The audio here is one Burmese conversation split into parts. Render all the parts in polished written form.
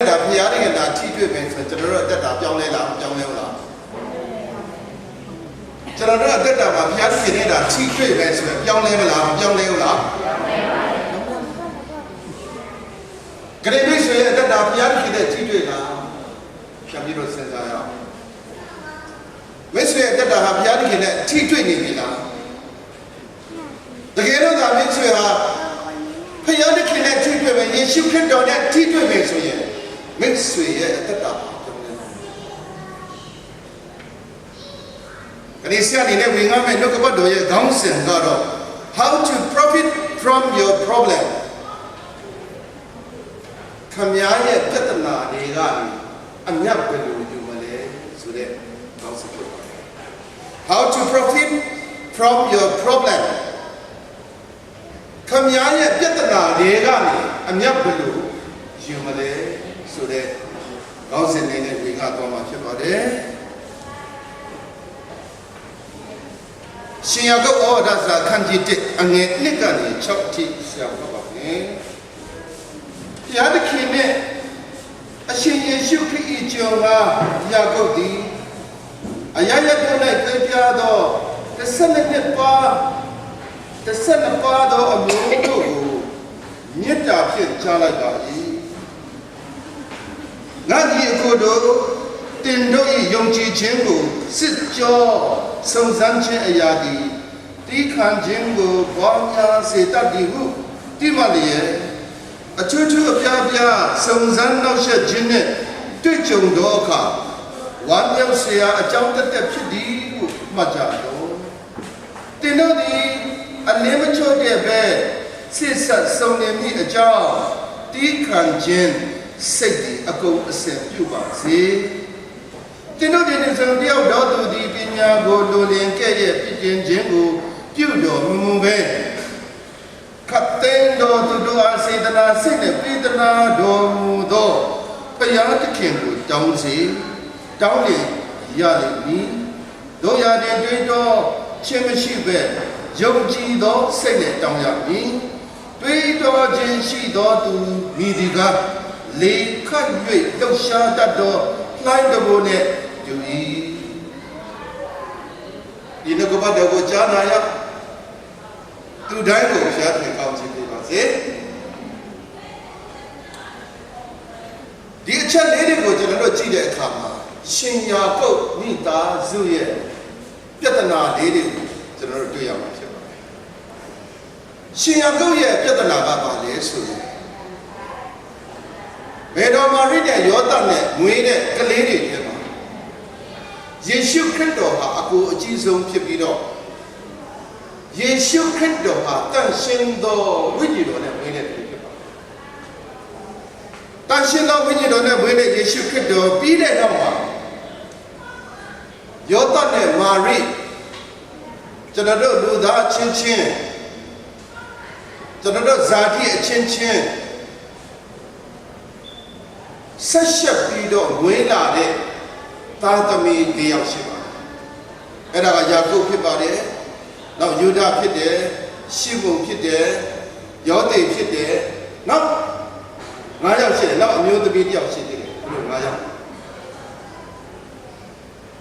ဒါဖျားတဲ့ကလာထိတွေ့မယ်ဆိုကျွန်တော်တို့အသက်တာပြောင်းလဲလားပြောင်းလဲလားကျွန်တော်တို့အသက်တာမှာဖျားတဲ့နေတာထိတွေ့မယ်ဆိုရင်ပြောင်းလဲမလားပြောင်းလဲဘူးလားဂရိမိတ်ဆိုရင်အသက်တာဖျားတဲ့ထိတွေ့လားပြန်ပြီးတော့စဉ်းစားရအောင်မိတ်ဆွေအသက်တာဟာဖျားတဲ့နဲ့ထိတွေ့နေပြီလားတကယ်လို့ဒါမိတ်ဆွေဟာဖျားတဲ့နဲ့ထိတွေ့မယ်ယေရှုခရစ်တော်နဲ့ထိတွေ့မယ်ဆိုရင်မိတ်ဆွေရဲ့အသက်တာဒီစရနေနဲ့ဝင်ငါမဲ့နှုတ်ကပတ်တော်ရဲ့ခေါင်းစဉ်ကတော့ how to profit from your problem ခမည်းရဲ့ပြဿနာတွေကနေအမြတ်ဘယ်လိုယူမလဲဆိုတဲ့ခေါင်းစဉ်ဖြစ်ပါတယ် how to profit from your problem ခမည်းရဲ့ပြဿနာတွေကနေအမြတ်ဘယ်လိုယူမလဲဆိုတဲ့ခေါင်းစဉ်လေးနဲ့ဝင်ငါသွားမှာဖြစ်ပါတယ်ရှင်ယာကုပ်ဩဝါဒစာခန်းကြီး1အငယ်1ကနေ6ထိဆရာပြောပါမယ်။ဘုရားသခင်နဲ့အရှင်ယေရှုခရစ်၏ကျော်ကယာကုပ်သည်အရရတို့၌သိပြသော12ပါးသောအမျိုးတို့ကိုမေတ္တာဖြင့်ကြားလိုက်ပါ၏။ငါသည်အကိုတို့တင်တို့၏ယုံကြည်ခြင်းကိုစစ်ကြောစုံစမ်းခြင်းအရာသည်တိခံခြင်းကိုပွားများစေတတ်သည်ဟုတိမလျက်အချွတ်ချွတ်အပြားပြားစုံစမ်းနောက်ဆက်ခြင်းနှင့်တွေ့ကြုံသောအခါဝမ်းမြောက်စရာအကြောင်းတသက်ဖြစ်သည်ဟုမှတ်ကြတော့တင်တို့သည်အလင်းမချော့တဲ့ပဲစစ်ဆက်စုံနေမိအကြောင်းတိခံခြင်းစိတ်သည်အကုန်အစင်ပြုပါစေတင်တို့ဒီနေ့ဆိုတယောက်တော်သူဒီပညာကိုလိုလင်ခဲ့ရဲ့ပြည့်ခြင်းကိုပြုတော်မူပဲခတ်တဲ့တော်သူတို့အားစေတနာစိတ်နဲ့ပြေတနာတော်မူသောဘုရားသခင်ကိုတောင်းစေတောင်းလေရလိမ့်မည်တို့ရတဲ့တွေ့တော်ခြင်းမရှိပဲယုံကြည်သောစိတ်နဲ့တောင်းရမည်တွေ့တော်ခြင်းရှိသောသူမိဒီကလေခတ်၍လှုပ်ရှားတတ်သောလှိုင်းတဘိုးနဲ့ယူ၏ဒီနှုတ်ကပတ်တော်ကိုကြားနာရသူတိုင်းကိုဖျားထွေကောင်းချီးပေးပါစေဒီအချက်လေးတွေကိုကျွန်တော်တို့ကြည့်တဲ့အခါမှာရှင်ယာကုပ်မိသားစုရဲ့ပြဿနာလေးတွေကိုကျွန်တော်တို့တွေ့ရမှာဖြစ်ပါတယ်ရှင်ယာကုပ်ရဲ့ပြဿနာကဘာလဲဆိုရင်မေတော်မာရိနဲ့ယောသနဲ့မွေးတဲ့ကလေးတွေဖြစ်ပါယေရှုခရစ်တော်ဟာအကိုအကြီးဆုံးဖြစ်ပြီးတော့ယေရှုခရစ်တော်ဟာတန်ရှင်းသောဝိညာဉ်တော်နဲ့မွေးတဲ့သူဖြစ်ပါတန်ရှင်းသောဝိညာဉ်တော်နဲ့မွေးတဲ့ယေရှုခရစ်တော်ပြီးတဲ့နောက်မှာယောသနဲ့မာရိကျွန်တော်တို့လူသားချင်းချင်းကျွန်တော်တို့ဇာတိအချင်းချင်းဆက်ဆက်ပြီးတော့ဝေးလာတဲ့သားသမီး၄ယောက်ရှိပါတယ်။အဲ့ဒါကယာကုပ်ဖြစ်ပါတယ်။နောက်ယူဒဖြစ်တယ်။ရှီမုန်ဖြစ်တယ်။ယောသေဖြစ်တယ်။နောက်၅ယောက်ရှိတယ်။နောက်အမျိုးသမီး၁ယောက်ရှိတယ်။ဘယ်လို၅ယောက်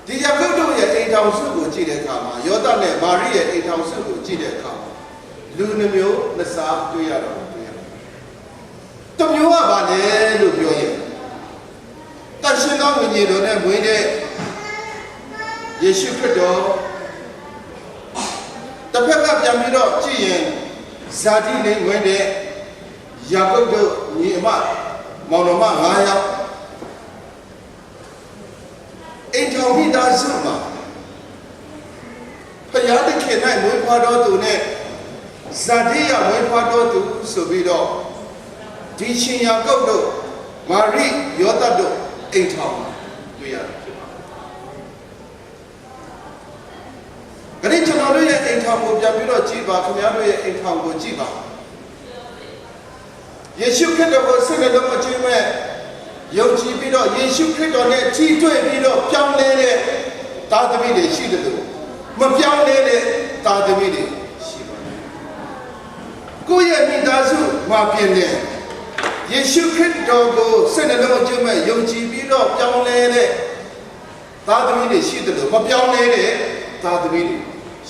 ဒီယာကုပ်တို့ရဲ့အိမ်ထောင်စုကိုကြည့်တဲ့အခါမှာယောသနဲ့မာရိရဲ့အိမ်ထောင်စုကိုကြည့်တဲ့အခါမှာလူနှမျိုးနှစ်စားတွေ့ရတော့တွေ့ရတယ်။တစ်မျိုးကဘာလဲလို့ပြောရင်တန်ရှင်းသောဝိညာဉ်တော်နဲ့မွေးတဲ့ယေရှုခရစ်တော်တစ်ဖက်ကပြန်ပြီးတော့ကြည့်ရင်ဇာတိနဲ့ဝင်တဲ့ယာကုပ်တို့ညီအမမောင်တော်မ9ယောက်အိမ်ထောင်မိသားစုမှာဘုရားသခင်၌မွေးဖွားတော်သူနဲ့ဇာတိရမွေးဖွားတော်သူဆိုပြီးတော့ဒီရှင်ယာကုပ်တို့မာရိယောသတို့အိမ်ထောင်တွေ့ရဖြစ်ပါတယ်။ဒါနဲ့ကျွန်တော်တို့ရဲ့အိမ်ထောင်ကိုပြန်ပြီးတော့ကြည့်ပါခင်ဗျားတို့ရဲ့အိမ်ထောင်ကိုကြည့်ပါ။ယေရှုခရစ်တော်ကိုစိတ်နှလုံးအကျဉ်းမဲ့ယုံကြည်ပြီးတော့ယေရှုခရစ်တော်နဲ့ထိတွေ့ပြီးတော့ပြောင်းလဲတဲ့သားသမီးတွေရှိတယ်လို့မပြောင်းလဲတဲ့သားသမီးတွေရှိပါတယ်။ကိုယ့်ရဲ့မိသားစုမှာပြင်တဲ့ယ ယေရှုခရစ်တော်ကိုစိတ်နှလုံးအကျဉ်းမဲ့ယုံကြည်ပြီးတော့ပြောင်းလဲတဲ့သားသမီးတွေရှိတယ်လို့မပြောင်းလဲတဲ့သားသမီးတွေ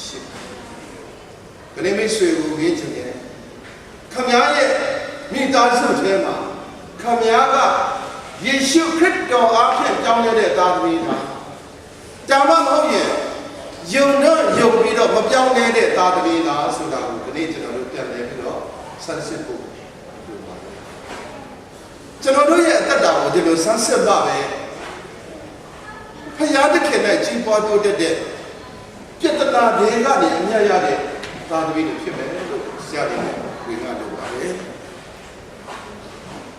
ရှိတယ်။ဘယ်နည်းဆွေကိုမြင်ချင်တယ်။ခမည်းရဲ့မိသားစုထဲမှာခမည်းကယေရှုခရစ်တော်အားဖြင့်ပြောင်းလဲတဲ့သားသမီးတွေကြာမမဟုတ်ရင်ယုံတော့ယုံပြီးတော့မပြောင်းလဲတဲ့သားသမီးလားဆိုတာကိုဒီနေ့ကျွန်တော်တို့ပြန်လည်ပြီးတော့ဆန်းစစ်ဖို့ကျွန်တော်တို့ရဲ့အသက်တာကိုဒီလိုဆန်းစစ်ပါပဲဖယားတခင်နဲ့ကြီးပွားတိုးတက်တဲ့ပြဿနာတွေကနေအမြတ်ရတဲ့သားသမီးတွေဖြစ်မယ်လို့ဆရာတွေဝင်လာလို့ပါတယ်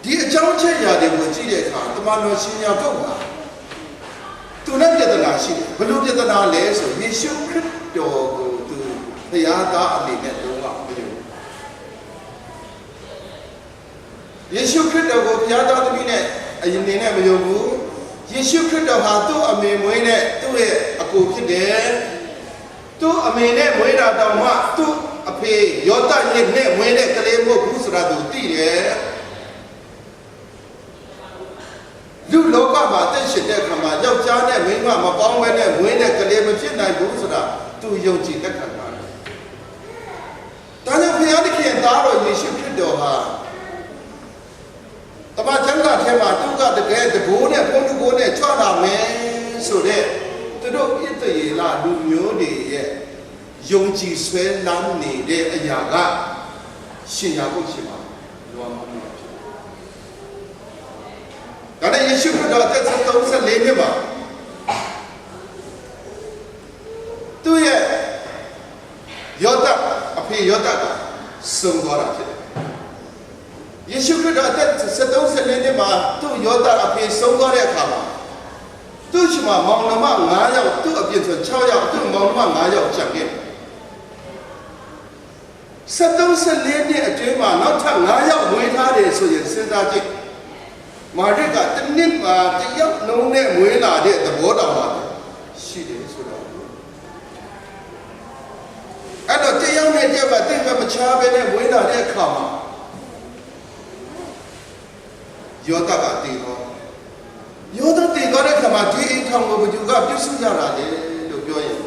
ဒီအကြောင်းချက်ရာတွေကိုကြည့်တဲ့အခါတမန်တော်ရှင်ယာကုပ်ကသူနဲ့ပြဿနာရှိတယ်ဘယ်လိုပြဿနာလဲဆိုယေရှုခရစ်တော်ကိုသူဖယားသားအနေနဲ့တော့မယုံယေရှုခရစ်တော်ကိုဘုရားသားသမီးနဲ့အရင်နေနဲ့မယုံဘူးယေရှုခရစ်တော်ဟာသူ့အမေမွေးနဲ့သူ့ရဲ့အကိုဖြစ်တယ်သူ့အမေနဲ့မွေးတာတောင်မှသူ့အဖေယောသနဲ့မွေးတဲ့ကလေးမဟုတ်ဘူးဆိုတာသူသိတယ်လူလောကမှာတက်ရှင်တဲ့ခါမှာယောက်ျားနဲ့မိန်းမမပေါင်းဘဲနဲ့မွေးတဲ့ကလေးမဖြစ်နိုင်ဘူးဆိုတာသူယုံကြည်လက်ခံတာဒါကြောင့်ဘုရားသခင်သားတော်ယေရှုခရစ်တော်ဟာတမန်ကျမ်းစာထဲမှာသူကတကယ်တကိုးနဲ့ဘုန်းတကိုးနဲ့ချွတ်လာမယ်ဆိုတဲ့သူတို့ဣသရေလလူမျိုးတွေရဲ့ယုံကြည်ဆွဲလန်းနေတဲ့အရာကရှင်ယာကုပ်ရှိပါလောမလို့ဖြစ်ဒါနဲ့ယေရှုခရစ်တော်အသက်34နှစ်မှာသူရဲ့ယောသအဖေယောသကဆုံးသွားတာဖြစ်တယ်ယေရှုခရစ်တော်အသက်34နှစ်မှာသူ့ယောသအဖေဆုံးသွားတဲ့အခါမှာသူ့ရှိမှာမောင်နှမ9ယောက်သူ့အပြင်ဆို6ယောက်သူ့မောင်နှမ9ယောက်ကျန်ခဲ့34နှစ်အတွင်းမှာနောက်ထပ်9ယောက်မွေးထားတယ်ဆိုရင်စဉ်းစားကြည့်မာရစ်ကတစ်နှစ်မှာတယောက်လုံးနဲ့မွေးလာတဲ့သဘောတော်ပါရှိတယ်ဆိုတော့အဲ့တော့တယောက်နဲ့တယောက်ကတိတ်မချားပဲနဲ့မွေးလာတဲ့အခါမှာယောသကတည်တော့ယောသတည်တော့တဲ့ခါမှာဒီအိမ်ထောင်ကိုဘယ်သူကပြုစုကြတာလဲလို့ပြောရင်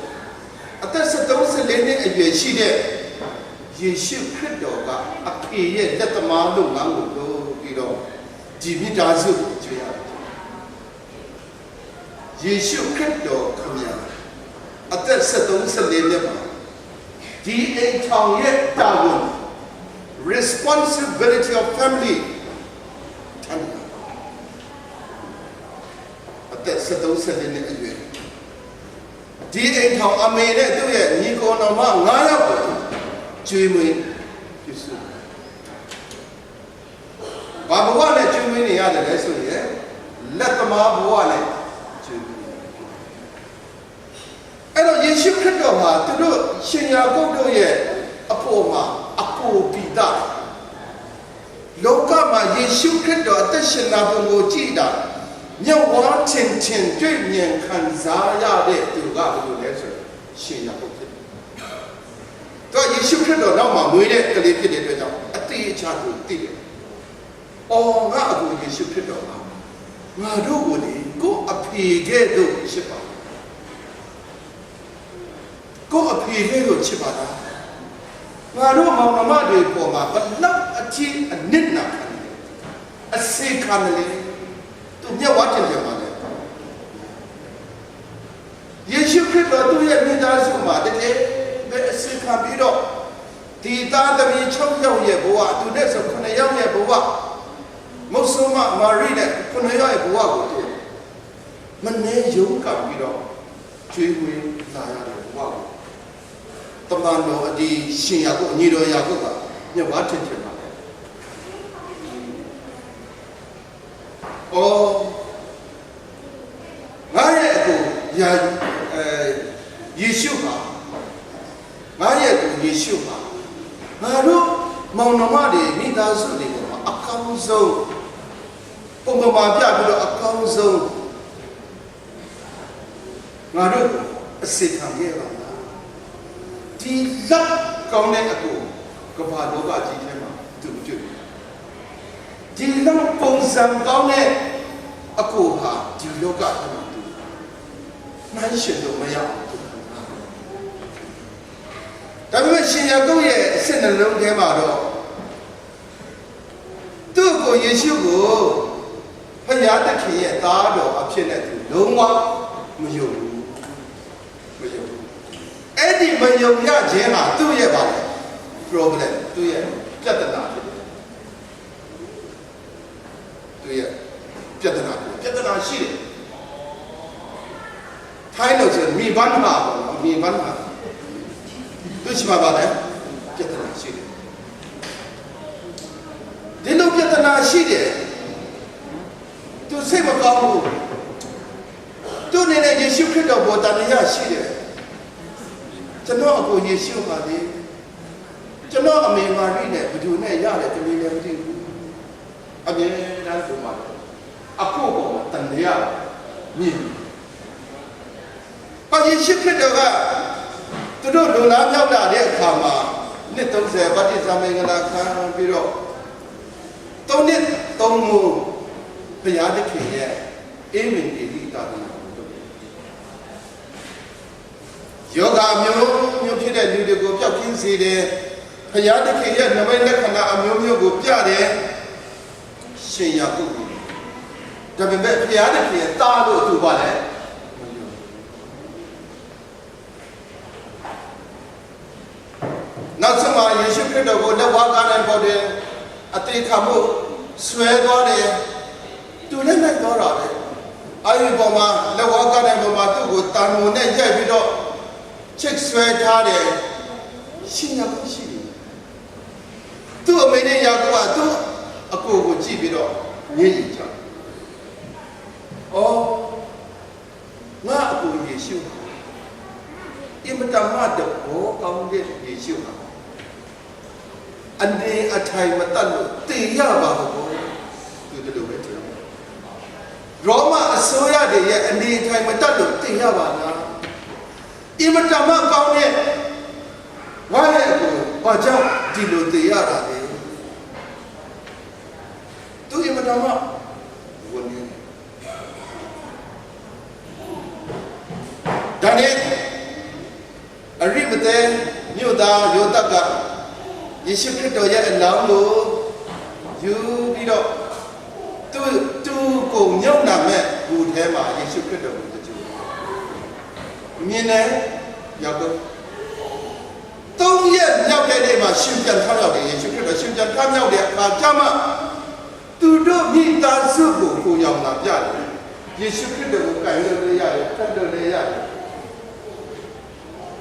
အသက်34နှစ်အရွယ်ရှိတဲ့ယေရှုခရစ်တော်ကအဖေရဲ့လက်သမားလုပ်ငန်းကိုလုပ်ပြီးတော့ဒီမိသားစုကိုကြွေးရတယ်ယေရှုခရစ်တော်ခမညာအသက်34နှစ်မှာဒီအိမ်ထောင်ရဲ့တာဝန် responsibility of familyအသက်34နှစ်အရွယ်ဒီအိမ်ထောင်အမေနဲ့သူ့ရဲ့ညီကိုတော်မ9ယောက်ကိုကျွေးမွေးပြုစုဘာဘဝနဲ့ကျွေးမွေးနေရတယ်လဲဆိုရင်လက်သမားဘဝနဲ့ကျွေးမွေးအဲ့တော့ယေရှုခရစ်တော်ဟာသူတို့ရှင်ယာကုပ်တို့ရဲ့အဖို့မှာအကိုပိတာလောကမှာယေရှုခရစ်တော်အသက်ရှင်လာပုံကိုကြည့်တာမျက်ဝါးထင်ထင်တွေ့မြင်ခံစားရတဲ့သူကဘယ်လိုလဲဆိုရှင်ယာကုပ်ဖြစ်တယ်။တော့ယေရှုခရစ်တော်နောက်မှာမွေးတဲ့ကလေးဖြစ်တဲ့အတွက်ကြောင့်အသေးအချာကိုသိတယ်။အော်ငါအခုယေရှုခရစ်တော်ကငါတို့ကိုလေကိုအဖေကဲ့သို့ချစ်ပါကိုအဖေကဲ့သို့ချစ်ပါလားငါတို့မောင်နှမတွေပေါ်မှာဘလောက်အထီးအနစ်နာခံတယ်အစေခံတယ်သူမျက်ဝါးတင်တယ်ပါလေယေရှုခရစ်တော်သူ့ရဲ့မိသားစုမှာတကယ်ပဲအစေခံပြီးတော့ဒီသားသမီး6ယောက်ရဲ့ဘဝသူနဲ့ဆို9ယောက်ရဲ့ဘဝမုတ်ဆိုးမမာရိနဲ့9ယောက်ရဲ့ဘဝကိုသူမနေရုံးကပ်ပြီးတော့ကျွေးမွေးလာရတဲ့ဘဝကိုတမန်တော်အဒီရှင်ယာကုပ်ညီတော်ယာကုပ်ကမျက်ဝါးထင်ထင်ပါလေ။အော်ငါရဲ့အကိုယေရှုဟာငါရဲ့အကိုယေရှုဟာငါတို့မောင်နှမတွေမိသားစုတွေမှာအကောင်းဆုံးပုံမှန်ပြပြီးတော့အကောင်းဆုံးငါတို့အစေခံရပါဒီလက်ကောင်းတဲ့အကိုကဘာလောကကြီးထဲမှာသူတွေ့ ဒီလောက်ပုံစံကောင်းတဲ့အကိုဟာဒီလောကမှာနှိုင်းရှင်လို့မရအောင်ဒါပေမဲ့ရှင်ယာကုပ်ရဲ့အစစ်နှလုံးထဲမှာတော့သူ့ကိုယေရှုကိုဖခင်သခင်ရဲ့သားတော်အဖြစ်နဲ့သူလုံးဝမယုံဘူးအဲ့ဒီမယုံရခြင်းဟာသူ့ရဲ့ပါလေ problem သူ့ရဲ့ပြဿနာဖြစ်တယ်သူ့ရဲ့ပြဿနာရှိတယ်ထိုင်းလို့ဆိုမိဘန်းမှာပေါ့နော်မိဘန်းမှာသူရှိမှာပါလေပြဿနာရှိတယ်ဒီလိုပြဿနာရှိတယ်သူစိတ်မကောင်းဘူးသူနေနဲ့ယေရှုခရစ်တော်ပေါ်တန်ရရှိတယ်ကျွန်တော်အကိုယေရှုပါလေကျွန်တော်အမေမာရိနဲ့ဘယ်သူနဲ့ရတယ်တမီးလည်းမသိဘူးအမြဲတမ်းဆိုမှာအခုပေါ်မှာတန်ရမြင်ပါယေရှုခရစ်တော်ကသူတို့လူလားမြောက်လာတဲ့အခါမှာနှစ်30ဗတ္တိဇမင်္ဂလာခံပြီးတော့3နှစ်3မိုးဘုရားသခင်ရဲ့အေးမင်အေလိတာနာကိုလုပ်တယ်ယောဂမျိုးဖြစ်တဲ့လူတွေကိုပျောက်ကင်းစေတယ်ဘုရားသခင်ရဲ့နမိတ်လက္ခဏာအမျိုးမျိုးကိုပြတယ်ရှင်ယာကုပ်ဒါပေမဲ့ဘုရားသခင်ရဲ့တာလို့သူပါလေနောက်ဆုံးမှာယေရှုခရစ်တော်ကိုလက်ဝါးကားနဲ့ပေါ်တယ်အသေးခံမှုဆွဲသွားတယ်သူလည်းလိုက်သွားတာပဲအဲဒီပေါ်မှာလက်ဝါးကားနဲ့ပေါ်မှာသူ့ကိုတန်မိုးနဲ့ရိုက်ပြီးတော့ချစ်ဆွဲထားတယ်ရှင်ယာကုပ်ရှိတယ်သူ့အမေနဲ့ယာကုပ်ကသူ့အကိုကိုကြည့်ပြီးတော့ညည်းညည်းချအော်ငါအကိုယေရှုအမတမတ်ဘောကောင်းတဲ့ယေရှုဟာအနေအထိုင်မတတ်လို့တည်ရပါဘူးသူတို့ပဲပြောရောမအစိုးရတွေရဲ့အနေအထိုင်မတတ်လို့တည်ရပါလားအမတမကောင်းတဲ့ဝါရဲ့ကိုဘာကြောင့်ဒီလိုတည်ရတာလဲသူအမတမဝန်နေဒါနဲ့အရိမတဲမြို့သားယောသကယေရှုခရစ်တော်ရဲ့အလောင်းကိုယူပြီးတော့သူကိုညှောက်နာမဲ့ဘူထဲမှာယေရှုခရစ်တော်ကိုကြည့်မြင်တယ်ရောက်တော့3ရက်မြောက်တဲ့နေ့မှာရှင်ပြန်ထမြောက်တယ်ယေရှုခရစ်တော်ရှင်ပြန်ထမြောက်တဲ့အခါကျမှသူတို့မိသားစုကိုရောက်လာပြတယ်ယေရှုခရစ်တော်ကိုကင်လို့လည်းရတယ်ဖတ်လို့လည်းရတယ်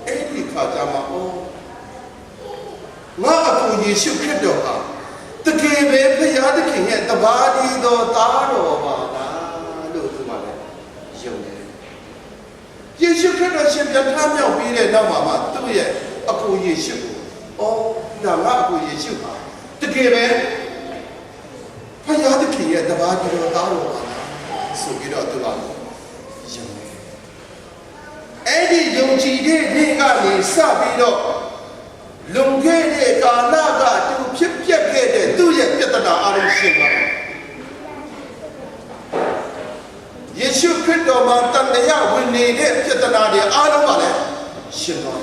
အဲ့ဒီခါကျမှငါအကိုယေရှုခရစ်တော်ဟာတကယ်ပဲဖခင်သခင်ရဲ့တပါးဒီတော်သားတော်ပါလားလို့သူမှလည်းယုံတယ်ယေရှုခရစ်တော်ရှင်ပြန်ထမြောက်ပြီးတဲ့နောက်မှာသူ့ရဲ့အကိုယေရှုကိုဒါငါအကိုယေရှုဟာတကယ်ပဲဖခင်သခင်ရဲ့တပါးဒီတော်သားတော်ပါလားဆိုပြီးတော့သူကယုံတယ်အဲ့ဒီယုံကြည်တဲ့နေ့ကနေစပြီးတော့လွန်ခဲ့တဲ့ကာလကသူဖြစ်ပျက်ခဲ့တဲ့သူ့ရဲ့ပြဿနာအလုံးရှင်းပါယေရှုခရစ်တော်မှာတန်တရားဝင်နေတဲ့ပြဿနာတွေအားလုံးပါလေရှင်းပါ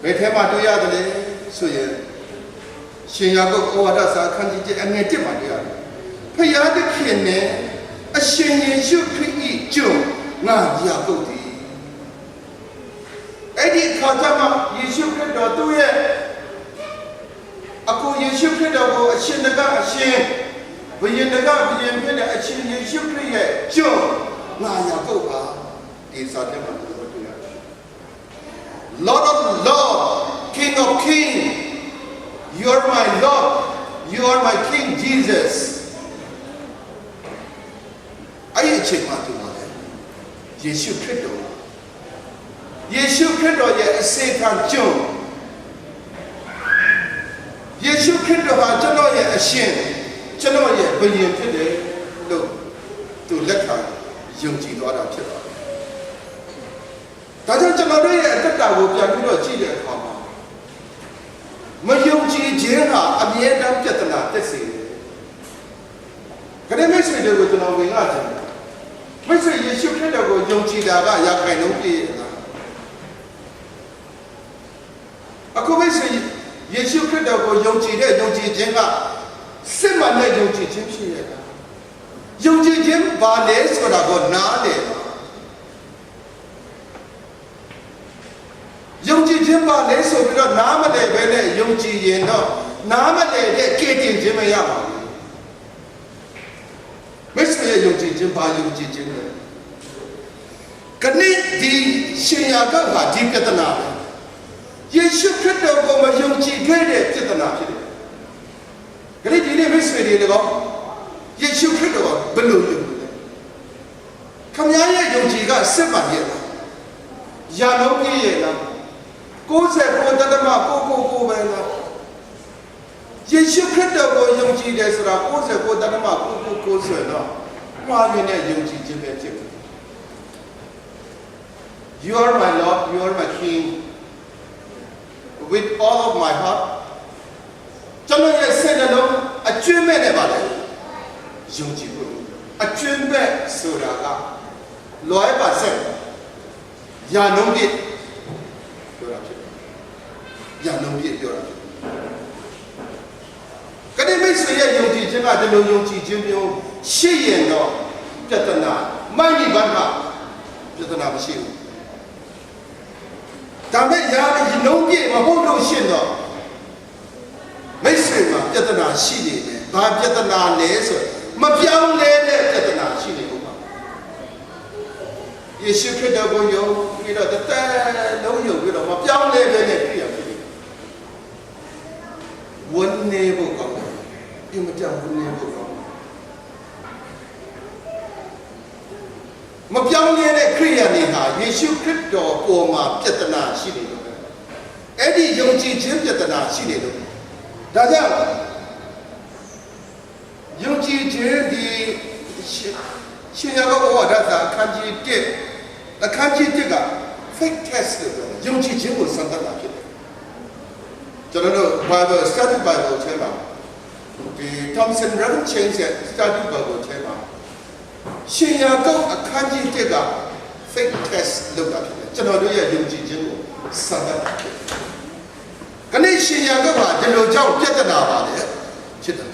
ဘယ်ထဲမှာတွေ့ရတယ်လဲဆိုရင်ရှင်ယာကုပ်ဩဝါဒစာအခန်းကြီး7အငယ်1မှာတွေ့ရတယ်ဖခင်သခင်နဲ့အရှင်ယေရှုခရစ်၏ကျွန်ငါယာကုပ်သည်အဲ့ဒီခါကျမှယေရှုခရစ်တော်သူ့ရဲ့အခုယေရှုခရစ်တော်ကိုအရှင်တကအရှင်ဘုရင်တကဘုရင်ဖြစ်တဲ့အရှင်ယေရှုခရစ်ရဲ့ကျွန်ငါယာကုပ်ပါဒီစာထဲမှာတွေ့ရတယ် Lord of Lord King of King You are my Lord You are my King Jesus အဲ့ဒီအချိန်မှာသူပါလေယေရှုခရစ်တော်ယေရှုခရစ်တော်ရဲ့အစေခံကျွန်ယေရှုခရစ်တော်ဟာကျွန်တော်ရဲ့အရှင်ကျွန်တော်ရဲ့ဘုရင်ဖြစ်တယ်လို့သူလက်ခံယုံကြည်သွားတာဖြစ်ပါတယ်။ဒါကြောင့်ကျွန်တော်တို့ရဲ့အသက်တာကိုပြန်ပြီးတော့ကြည့်တဲ့အခါမှာမယုံကြည်ခြင်းဟာအမြဲတမ်းပြဿနာတက်စေတယ် ကနေ့မိတ်ဆွေတွေကိုကျွန်တော်ဝင်လာတယ်မိတ်ဆွေယေရှုခရစ်တော်ကိုယုံကြည်တာကရာခိုင်နှုန်းပြည့်လားအခုမိတ်ဆွေယေရှုခရစ်တော်ကိုယုံကြည်တဲ့ယုံကြည်ခြင်းကစစ်မှန်တဲ့ယုံကြည်ခြင်းဖြစ်ရတာယုံကြည်ခြင်းဘာလဲဆိုတာကိုနားလည်ယုံကြည်ခြင်းဘာလဲဆိုပြီးတော့နားမလည်ပဲနဲ့ယုံကြည်ရင်တော့နားမလည်တဲ့ကဲတင်ခြင်းမရပါဘူးမစ္စရဲ့ယုံကြည်ခြင်းဘာယုံကြည်ခြင်းလဲကနေ့ဒီရှင်ယာကဟာဒီပြဿနာပဲယေရှုခရစ်တော်ကိုမယုံကြည်ခဲ့တဲ့ပြဿနာဖြစ်တယ်ကနေ့ဒီနေ့မစ္စတွေလည်းယေရှုခရစ်တော်ဘယ်လိုယုံလဲခမည်းရဲ့ယုံကြည်ကစစ်မှန်ရဲ့လားယာလုံးပြည့်ရဲ့လား69တသမ999ပဲလားယေရှုခရစ်တော်ကိုယုံကြည်တယ်ဆိုတာ69တသမ999ဆိုတော့မှားနေတဲ့ယုံကြည်ခြင်းပဲဖြစ်တယ် You are my Lord, you are my King with all of my heart ကျွန်တော်ရဲ့စိတ်နှလုံးအကျွမ်းမဲ့နဲ့ပါလေယုံကြည်ဖို့အကျွမ်းမဲ့ဆိုတာက100%ယာလုံးပြည့်ပြောတာဖြစ်တယ်ယာလုံးပြည့်ပြောတာဖြစ်ကနေ့မိတ်ဆွေရဲ့ယုံကြည်ခြင်းကဒီလိုယုံကြည်ခြင်းမျိုးရှိရင်တော့ပြဿနာမိုက်မိဘမှာပြဿနာမရှိဘူးဒါမဲ့ယာလုံးပြည့်မဟုတ်လို့ရှင်းတော့မိတ်ဆွေမှာပြဿနာရှိနေတယ်ဘာပြဿနာလဲဆိုမပြောင်းလဲတဲ့ပြဿနာရှိနေလို့ပါယေရှုခရစ်တော်ကိုယုံပြီးတော့တသက်လုံးယုံပြီးတော့မပြောင်းလဲပဲနဲ့ပြည့်ရဖြစ်တယ်ဝန်းနေဖို့ကောင်းတယ်အင်မတန်ဝန်းနေဖို့ကောင်းတယ်မပြောင်းလဲတဲ့ခရိယာတွေဟာယေရှုခရစ်တော်ပေါ်မှာပြဿနာရှိနေလို့ပဲအဲ့ဒီယုံကြည်ခြင်းပြဿနာရှိနေလို့ဒါကြောင့်ယုံကြည်ခြင်းဒီရှင်ယာကောဝါဒတာအခန်းကြီး1အခန်းကြီး1က fake test လို့ယုံကြည်ခြင်းကိုစံတတ်တာဖြစ်တယ်ကျွန်တော်တို့ Bible Study Bible ထဲမှာဒီ Thompson Revell Change Study Bible ထဲမှာရှင်ယာကောအခန်းကြီး1က fake test လုပ်တာဖြစ်တယ်ကျွန်တော်တို့ရဲ့ယုံကြည်ခြင်းကိုစံတတ်တာဖြစ်တယ်ခဏရှင်ယာကောကဒီလိုကြောင့်ပြဿနာပါလေဖြစ်တယ်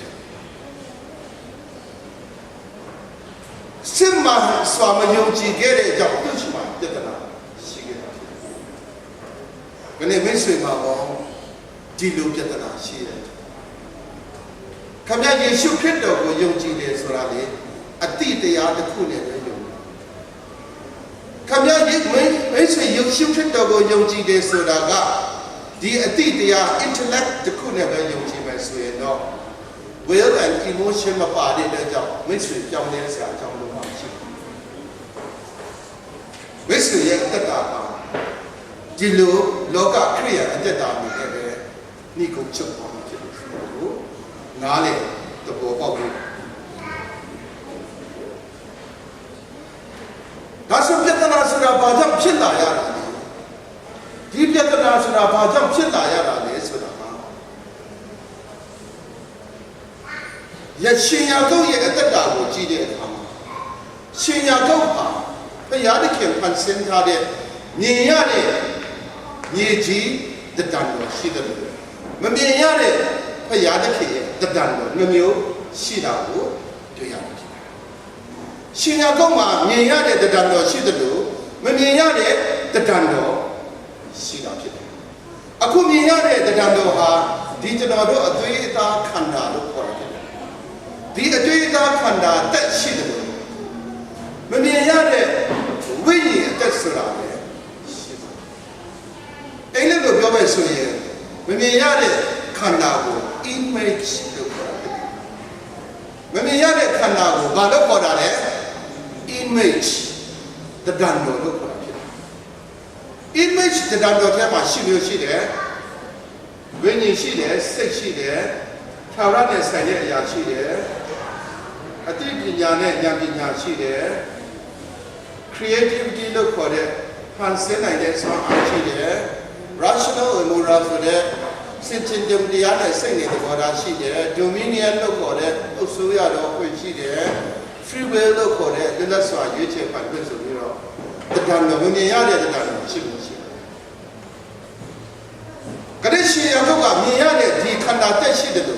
စစ်မှန်စွာမယုံကြည်ခဲ့တဲ့အကြောင်းသူ့ရှိမှပြဿနာရှိခဲ့တာဖြစ်တယ်ခဏမိတ်ဆွေမှာပေါ့ဒီလိုပြဿနာရှိတယ်ခမယေရှုခရစ်တော်ကိုယုံကြည်တယ်ဆိုတာလေအတိတရားတစ်ခုနဲ့ပဲယုံတယ်ခမမိတ်ဆွေယေရှုခရစ်တော်ကိုယုံကြည်တယ်ဆိုတာကဒီအတိတရား intellect တစ်ခုနဲ့ပဲယုံကြည်မယ်ဆိုရင်တော့ will and emotion မပါတဲ့ကြောင့်မိတ်ဆွေပြောင်းလဲစရာအကြောင်းလုံးမရှိဘူးမိတ်ဆွေရဲ့အသက်တာပါဒီလိုလောကခရိယာအသက်တာမျိုးနဲ့ပဲနှိကုတ်ချုပ်သွားမှာဖြစ်လို့နားလေတဘောပေါက်လို့ဒါဆိုပြဿနာဆိုတာဘာကြောင့်ဖြစ်လာရတာလဲဒီပြဿနာဆိုတာဘာကြောင့်ဖြစ်လာရတာလဲဆိုတာကယရှင်ယာကုပ်ရဲ့အသက်တာကိုကြည့်တဲ့အခါမှာရှင်ယာကုပ်ဟာဘုရားသခင်ဖန်ဆင်းထားတဲ့မြင်ရတဲ့မြေကြီးတတန်တော်ရှိတယ်လို့မမြင်ရတဲ့ဘုရားသခင်ရဲ့တတန်တော်နှမျိုးရှိတာကိုတွေ့ရတယ်ရှင်ယာကုပ်မှာမြင်ရတဲ့တတန်တော်ရှိတယ်လို့မမြင်ရတဲ့တတန်တော်ရှိတာဖြစ်တယ်အခုမြင်ရတဲ့တတန်တော်ဟာဒီကျွန်တော်တို့အသွေးအသားခန္ဓာလို့ခေါ်တယ်ဒီအတွေ့အကြုံခန္ဓာတက်ရှိတယ်မမြင်ရတဲ့ဝိညာဉ်အသက်ဆိုတာလေရှိတယ်အဲ့လိုပြောမယ်ဆိုရင်မမြင်ရတဲ့ခန္ဓာကို image လို့ခေါ်တယ်မမြင်ရတဲ့ခန္ဓာကိုဘာလို့ခေါ်တာလဲ image တဒံတော်လို့ခေါ်တာဖြစ်တယ် image တဒံတော်ထဲမှာရှိလို့ရှိတယ်ဝိညာဉ်ရှိတယ်စိတ်ရှိတယ်ထာဝရနဲ့ဆိုင်တဲ့အရာရှိတယ်အသိပညာနဲ့ဉာဏ်ပညာရှိတယ် creativity လို့ခေါ်တဲ့ဖန်ဆင်းနိုင်တဲ့စွမ်းအားရှိတယ် rational and moral ဆိုတဲ့ Sinchindum Diana singing the word she did, Dominion look on it, Usuya when she did, free will look on it, then that's why you check my pencil, you know. The Dana, when you are the Dana, she will see. Kadishi Agoga, Miane, the Kanata she did.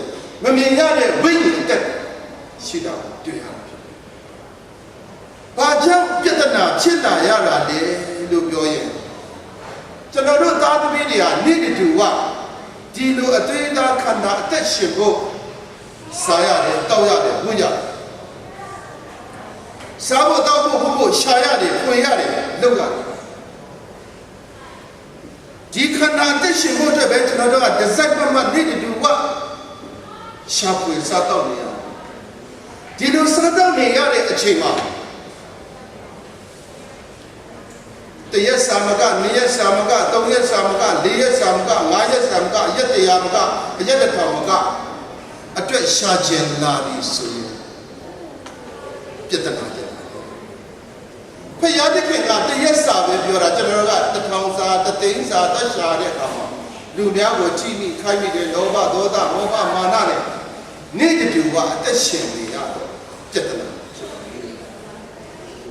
When Miane, winning that she don't do it. Pajam Pietana, Chilla Yara, de Lubioye. Janado Dad Media needed to what? Dilo Adena Kana, that she go. Sayade, Tawade, Buya. Sabo Dabu, Shayade, Puyade, Luga. Dikana, that she go to Bentonado, the Zagman needed to what? Shapu Satonia. Dilo Sadamia, a chima. The yes Samaga, Nia Samaga, Toya Samaga, Lia Samaga, Maya Samaga, Yet Yamaga, Yet Tamaga, a dread Shajan Ladi Suya. Jetanaja. Payadic, the yes, if you're a general, the towns are, the things are, the Shadia Kama. Lumia, Chini, Kaimi, Nova, Doda, Mova, Manane. Needed you what the Shindi Jetana.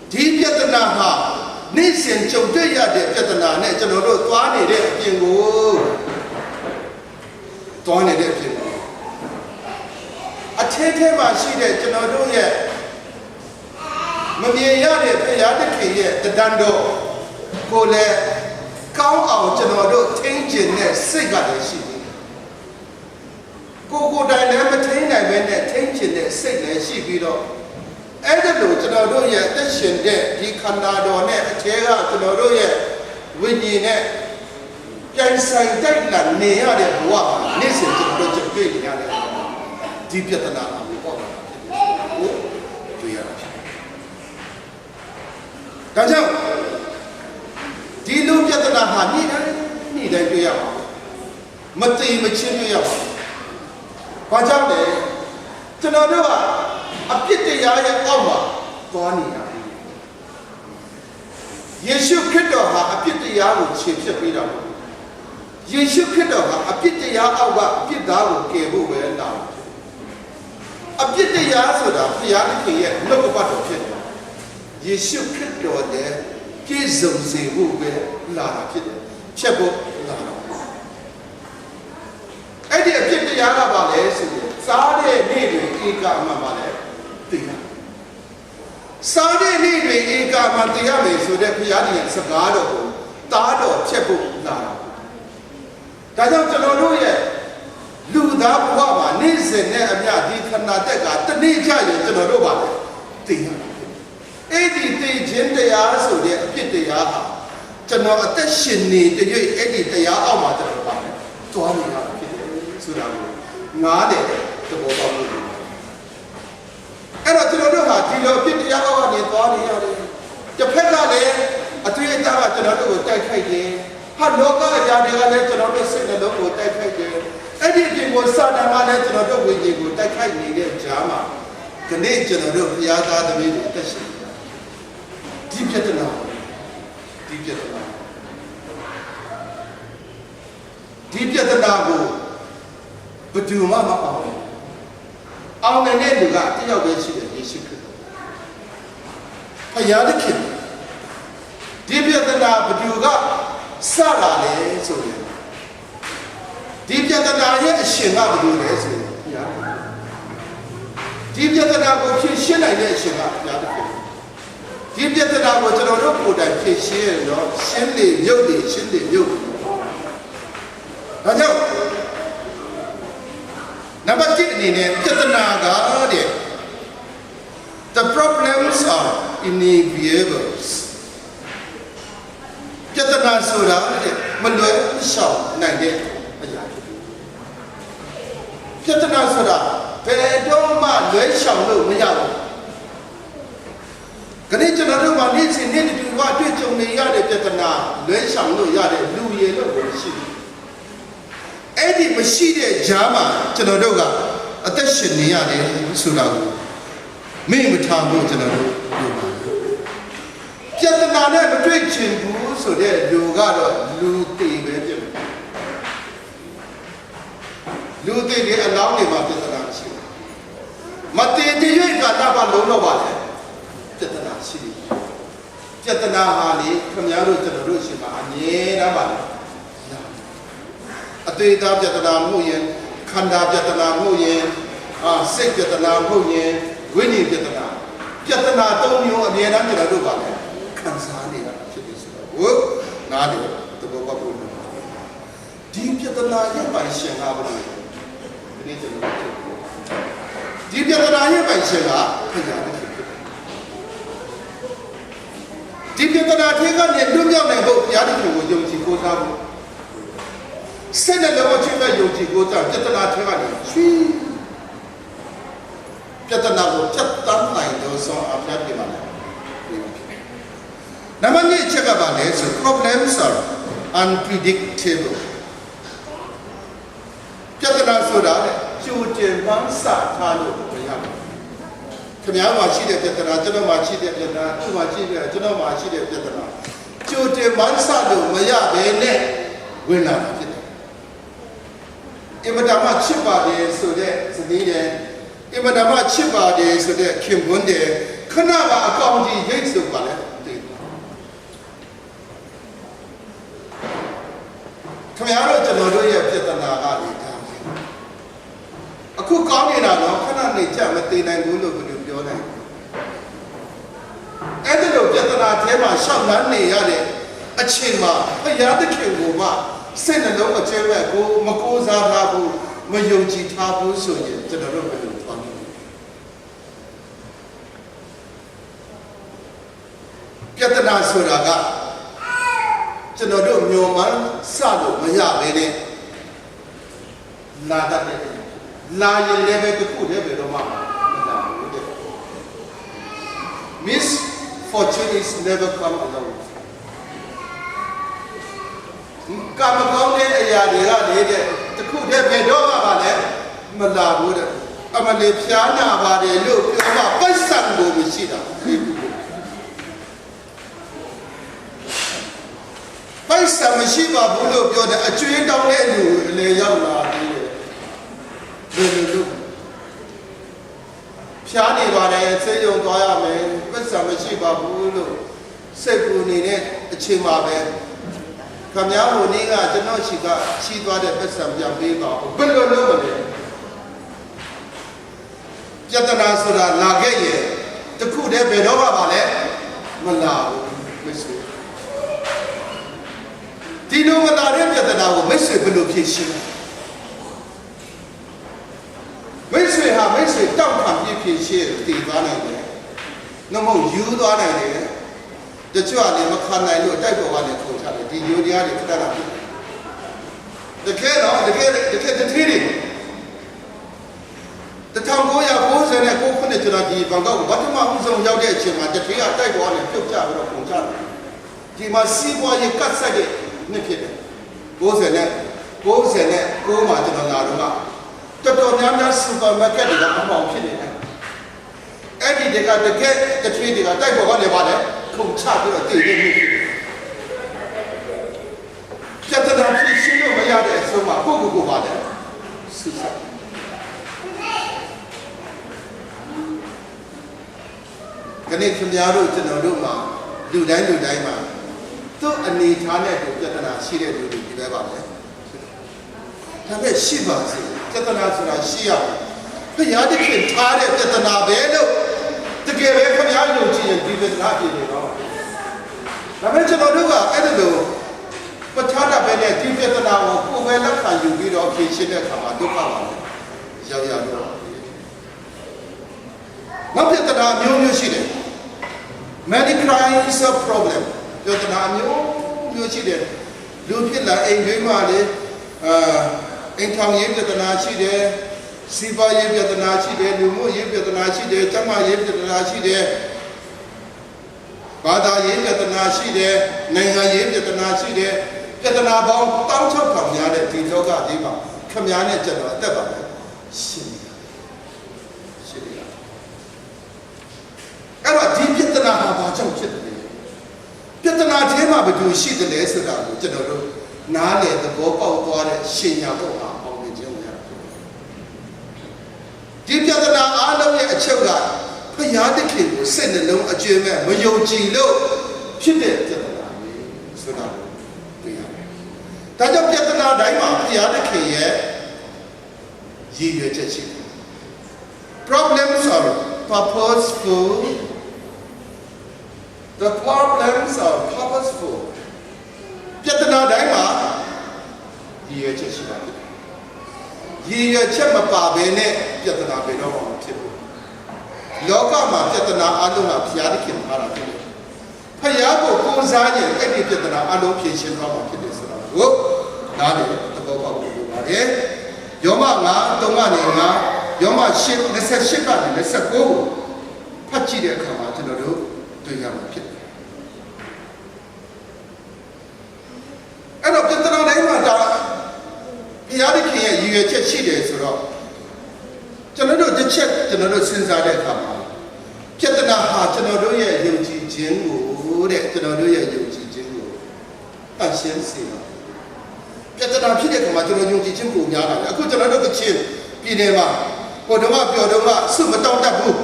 Deep Yetanaha. Nation Chodea de Petana, National Road, 20 de Pingo 20 de Pingo. I take him as she did, you know, do yet. Mamia, Payadaki, the Dando, Gole, count out, you know, changing their cigarette. Go dynamic, I went there, changing their cigarette, she beat up. Edelo to know yet, the shin dead, he canado net, Tera to know yet, winning net. Can say that near the water, listen to the project building deeper than that. Kajam, do you look at the honey? Need I do ya? Mati Machin ya. Kajam, to know. A pit the Yaya Oma, Tonia. Yeshu Kidoha, a pit the Yahu, chips a bit of. Yeshu Kidoha, a pit the Yawa, Pidawu, Kebu, and now. A pit the Yasoda, Pianiki, no about the kid. Yeshu Kido there, Kizum Zebu, Lana Kid, Chepo, Lana. Eddie, a pit the Yaraba, Sade, Navy, Ika Mamale. Sunday evening, Ika Mantiame, so that Piani and Sagado, Tado, Chepo, Nana. Tadam Tanono yet. Luda Wama, Nizen, Nemia, Dikanateka, the Nija, Tanoba. Eddie, the Jendea, so they appear the Yaha. Tano attention need the Eddie, the Yaha, Tony, Sudan, Nade, the Boba. And I don't know how to get the Yawa in Tony. The Pekale, a 3 hours to know what I take. How local Yadilla let to know the signal what I take. Anything was Sana let to know what you would take Jama. The nature of the Yada, the meditation. Deep yet enough. Deep yet enough. Deep yet enough. But do Mama. On the name of that, the other issue. A yard kid. Deeper than that, but you got Sarah, so deeper than that, yes, she never do this. Deeper than that, what she never deeper than that, what you don't put that fish here, Shindy, Yodi, Shindy, Yodi. I know. Number 10, the problems are inevitable. Jatana Sura, Malay, Shaw, Nade. Jatana Sura, Pedoma, Shaw, Miao. Kanijana needs in need to what you told me, Yade Jatana, Shaw, Yade, Louis, Eddie Machide Jama, Janodoga, attention Niade, Sulago. Me with Tamu Janado. Jatanana, a great chin, so there you got a Luti. သေးတယ်အလောင်းတွေမှာပြဿနာရှိတယ်မတည်တည်၍ကတ္တဘာလုံးတော့ပါလေပြဿနာရှိတယ်ပြဿနာဟာလေခင်ဗျားတို့ကျွန်တော်တို့ရှိမှာအမြဲတမ်းပါလေအသေးသားပြဿနာမဟုတ်ရင်ခန္ဓာပြဿနာမဟုတ်ရင်စိတ်ပြဿနာမဟုတ်ရင်ဝိညာဉ်ပြဿနာ၃မျိုးအမြဲတမ်းကျွန်တော်တို့ပါလေခံစားနေတာဖြစ်ပြီးဆိုတော့ဟုတ်နားတယ်သဘောပေါက်ဖို့ဒီပြဿနာရဲ့ပိုင်ရှင်ကဘာလို့ဒီနေ့ကျွန်တော်ဒီပြဿနာရဲ့ပိုင်ရှင်ကခင်ဗျားတို့ဒီပြဿနာထဲကနေလွတ်မြောက်နိုင်ဖို့ဘုရားသခင်ကိုယုံကြည်ကိုးစားဖို့စိတ်နဲ့လုံးချင်းနဲ့ယုံကြည်ကိုးစားပြဿနာထဲကနေချွေးပြဿနာကိုဖြတ်တန်းနိုင်တော့ဆောင်အပြတ်ပြပါလားနံပါတ်1အချက်ကပါလဲဆို problems are unpredictable ပြဿနာဆိုတာကြိုတင်မှန်းဆထားလို့မရဘူးခင်ဗျားမှာရှိတဲ့ပြဿနာကျွန်တော်မှာရှိတဲ့ပြဿနာသူ့မှာရှိတဲ့ကျွန်တော်မှာရှိတဲ့ပြဿနာကြိုတင်မှန်းဆလို့မရဘဲနဲ့ဝင်လာတာဖြစ်တယ်အင်မတန်မှချစ်ပါတယ်ဆိုတဲ့ဇနီးတယ်အင်မတန်မှချစ်ပါတယ်ဆိုတဲ့ခင်ပွန်းတယ်ခဏကအကောင့်ကြီးရိတ်ဆိုပါလေခင်ဗျားတို့ကျွန်တော်တို့ရဲ့ပြဿနာကလေအခုကောင်းနေတာတော့ခဏနေကြမသိနိုင်ဘူးလို့ဘယ်လိုပြောနိုင်အဲ့ဒါလိုပြဿနာထဲမှာရှောက်လန်းနေရတဲ့အချိန်မှာဘုရားသခင်ကိုမှစိတ်နှလုံးအကျဲမဲ့ကိုမကိုးစားထားဘူးမယုံကြည်ထားဘူးဆိုရင်ကျွန်တော်တို့ဘယ်လိုသွားမလဲပြဿနာဆိုတာကကျွန်တော်တို့မျိုးမှစလို့မရဘဲနဲ့လာတတ်တယ်လာရင်လည်းပဲတစ်ခုတည်းပဲတော့မှမလာဘူးတဲ့ Misfortune is never come alone ကံမကောင်းတဲ့အရာတွေကနေတဲ့တစ်ခုတည်းပဲတော့မှပါလေမလာဘူးတဲ့အမလေးဖျားနာပါတယ်လို့ပြောမှပတ်စံကိုမရှိတာပိုက်ဆံမရှိပါဘူးလို့ပြောတယ်အကျွေးတောင်းတဲ့လူလေရောက်လာပြီးတယ်ဘယ်လိုလုပ်ဖျားနေပါတယ်ဆေးရုံသွားရမယ်ပိုက်ဆံမရှိပါဘူးလို့စိတ်ကူနေတဲ့အချိန်မှာပဲခမည်းတော်နေ့ကကျွန်တော်ရှိသွားတဲ့ပိုက်ဆံပြန်ပေးပါဦးဘယ်လိုလုပ်မလဲပြဿနာဆိုတာလာခဲ့ရင်တခုတည်းဘယ်တော့မှပါလဲမလာဘူးမရှိဒီလိုမလာတဲ့ပြဿနာကိုမိတ်ဆွေဘယ်လိုဖြေရှင်းမိတ်ဆွေဟာမိတ်ဆွေတောက်ခံပြည့်ဖြေရှင်းတည်သွားနိုင်တယ်။နှမဟုတ်ယူသွားနိုင်တယ်။တချို့ကလည်းမခံနိုင်လို့တိုက်ပေါ်ကလည်းခုန်ချတယ်ဒီယူတရားတွေခဏခဏဖြစ်တယ်။တကယ်တော့တကယ်တထေးတွေ1990ခုနှစ်ကျွန်တော်ဒီဘန်ကောက်ဘာတမဦးဆုံးရောက်တဲ့အချိန်မှာတထေးကတိုက်ပေါ်ကလည်းပြုတ်ကျပြီးတော့ခုန်ချတယ်။ဒီမှာစီးပွားရေးကတ်ဆက်တဲ့နှစ်ဖြစ်တယ်90နဲ့9မှာကျွန်တော်လာတော့တော်တော်များများစူပါမားကတ်တွေကအပေါင်ဖြစ်နေတယ်အဲ့ဒီတကတကယ်တထွေးတွေကတိုက်ပေါ်ကနေပါလေခုန်ချပြီးတော့တည်နေနေပြဿနာဖြေရှင်းလို့မရတဲ့အဆုံးမှာကိုယ့်ကိုယ်ပါလေဆူစားခဏခင်ဗျားတို့ကျွန်တော်တို့မှာလူတိုင်းမှာသူ့အနေထားနဲ့ပြဿနာရှိတဲ့လူတွေဒီပဲပါပဲဒါပေမဲ့ရှိပါစေပြဿနာဆိုတာရှိရမယ်ဘုရားသခင်ထားတဲ့ပြဿနာပဲလို့တကယ်ပဲခင်ဗျားယုံကြည်ရင်ဒီပြဿနာပြည့်နေတော့ဒါပေမဲ့ကျွန်တော်တို့ကအဲ့ဒါလို့ပဋ္ဌာန်းပဲနဲ့ဒီပြဿနာကိုကိုယ်ပဲလက်ခံယူပြီးတော့ဖြေရှင်းတဲ့အခါမှာဒုက္ခပါပဲရောက်ရတော့နောက်ပြဿနာမျိုးရှိတယ် many kinds of problem ပြဿနာမျိုးရှိတယ်လူဖြစ်လာအိမ်တွင်းမှာလေအိမ်ထောင်ရေးပြဿနာရှိတယ်စီးပွားရေးပြဿနာရှိတယ်လူမှုရေးပြဿနာရှိတယ်ကျန်းမာရေးပြဿနာရှိတယ်ဘာသာရေးပြဿနာရှိတယ်နိုင်ငံရေးပြဿနာရှိတယ်ပြဿနာပေါင်း16000များတဲ့ဒီလောကကြီးမှာခမည်းနဲ့ကျွန်တော်အသက်ပါပဲရှိနေတာအဲ့တော့ဒီပြဿနာဟာဘာကြောင့်ဖြစ်တယ်ပြဿနာထဲမှာဘယ်လိုရှိတယ်လဲဆိုတာကိုကျွန်တော်တို့နားလည်သဘောပေါက်သွားတဲ့ရှင်ညာဘုရားအောင်မြင်ခြင်းကိုရတာ ချုပ်ကဖယားတခင်ကိုစိတ်နှလုံးအကျွမ်းမဲ့မယုံကြည်လို့ဖြစ်တဲ့ပြဿနာဆိုတာတွေ့ရတယ်။ဒါကြောင့်ပြဿနာတိုင်းမှာဖယားတခင်ရဲ့ရည်ရွယ်ချက်ရှိတယ်။ Problems are purposeful. The problems are purposeful. ပြဿနာတိုင်းမှာရည်ရွယ်ချက်ရှိပါတယ်။ရည်ရွယ်ချက်မပါဘဲနဲ့ပြဿနာပဲတော့မဖြစ်ဘူး။လောကမှာပြဿနာအလုံးကဘုရားသခင်ထားတာဖြစ်တယ်။ဘုရားကိုကိုးစားရင်အဲ့ဒီပြဿနာအလုံးဖြေရှင်းသွားမှာဖြစ်တယ်ဆိုတာကိုနားလည်သဘောပေါက်ဖို့လိုပါတယ်။ယောမ9 3ကနေ9ယောမ8 28ကနေ29ကိုဖတ်ကြည့်တဲ့အခါမှာကျွန်တော်တို့တွေ့ရမှာဖြစ်တယ်။အဲ့တော့ပြဿနာတိုင်းမှာဒါဘုရားသခင်ရဲ့ရည်ရွယ်ချက်ရှိတယ်ဆိုတော့ကျွန်တော်တို့တစ်ချက်ကျွန်တော်တို့စဉ်းစားတဲ့အခါမှာပြဿနာဟာကျွန်တော်တို့ရဲ့ယုံကြည်ခြင်းကိုတဲ့ကျွန်တော်တို့ရဲ့ယုံကြည်ခြင်းကိုအရှင်းစေပါပြဿနာဖြစ်တဲ့အခါမှာကျွန်တော်ယုံကြည်ခြင်းကိုများလာတယ်အခုကျွန်တော်တို့ကချင်းပြည်နယ်မှာဟိုတုန်းကပြောတော့ကစွတ်မတောင်းတတ်ဘူး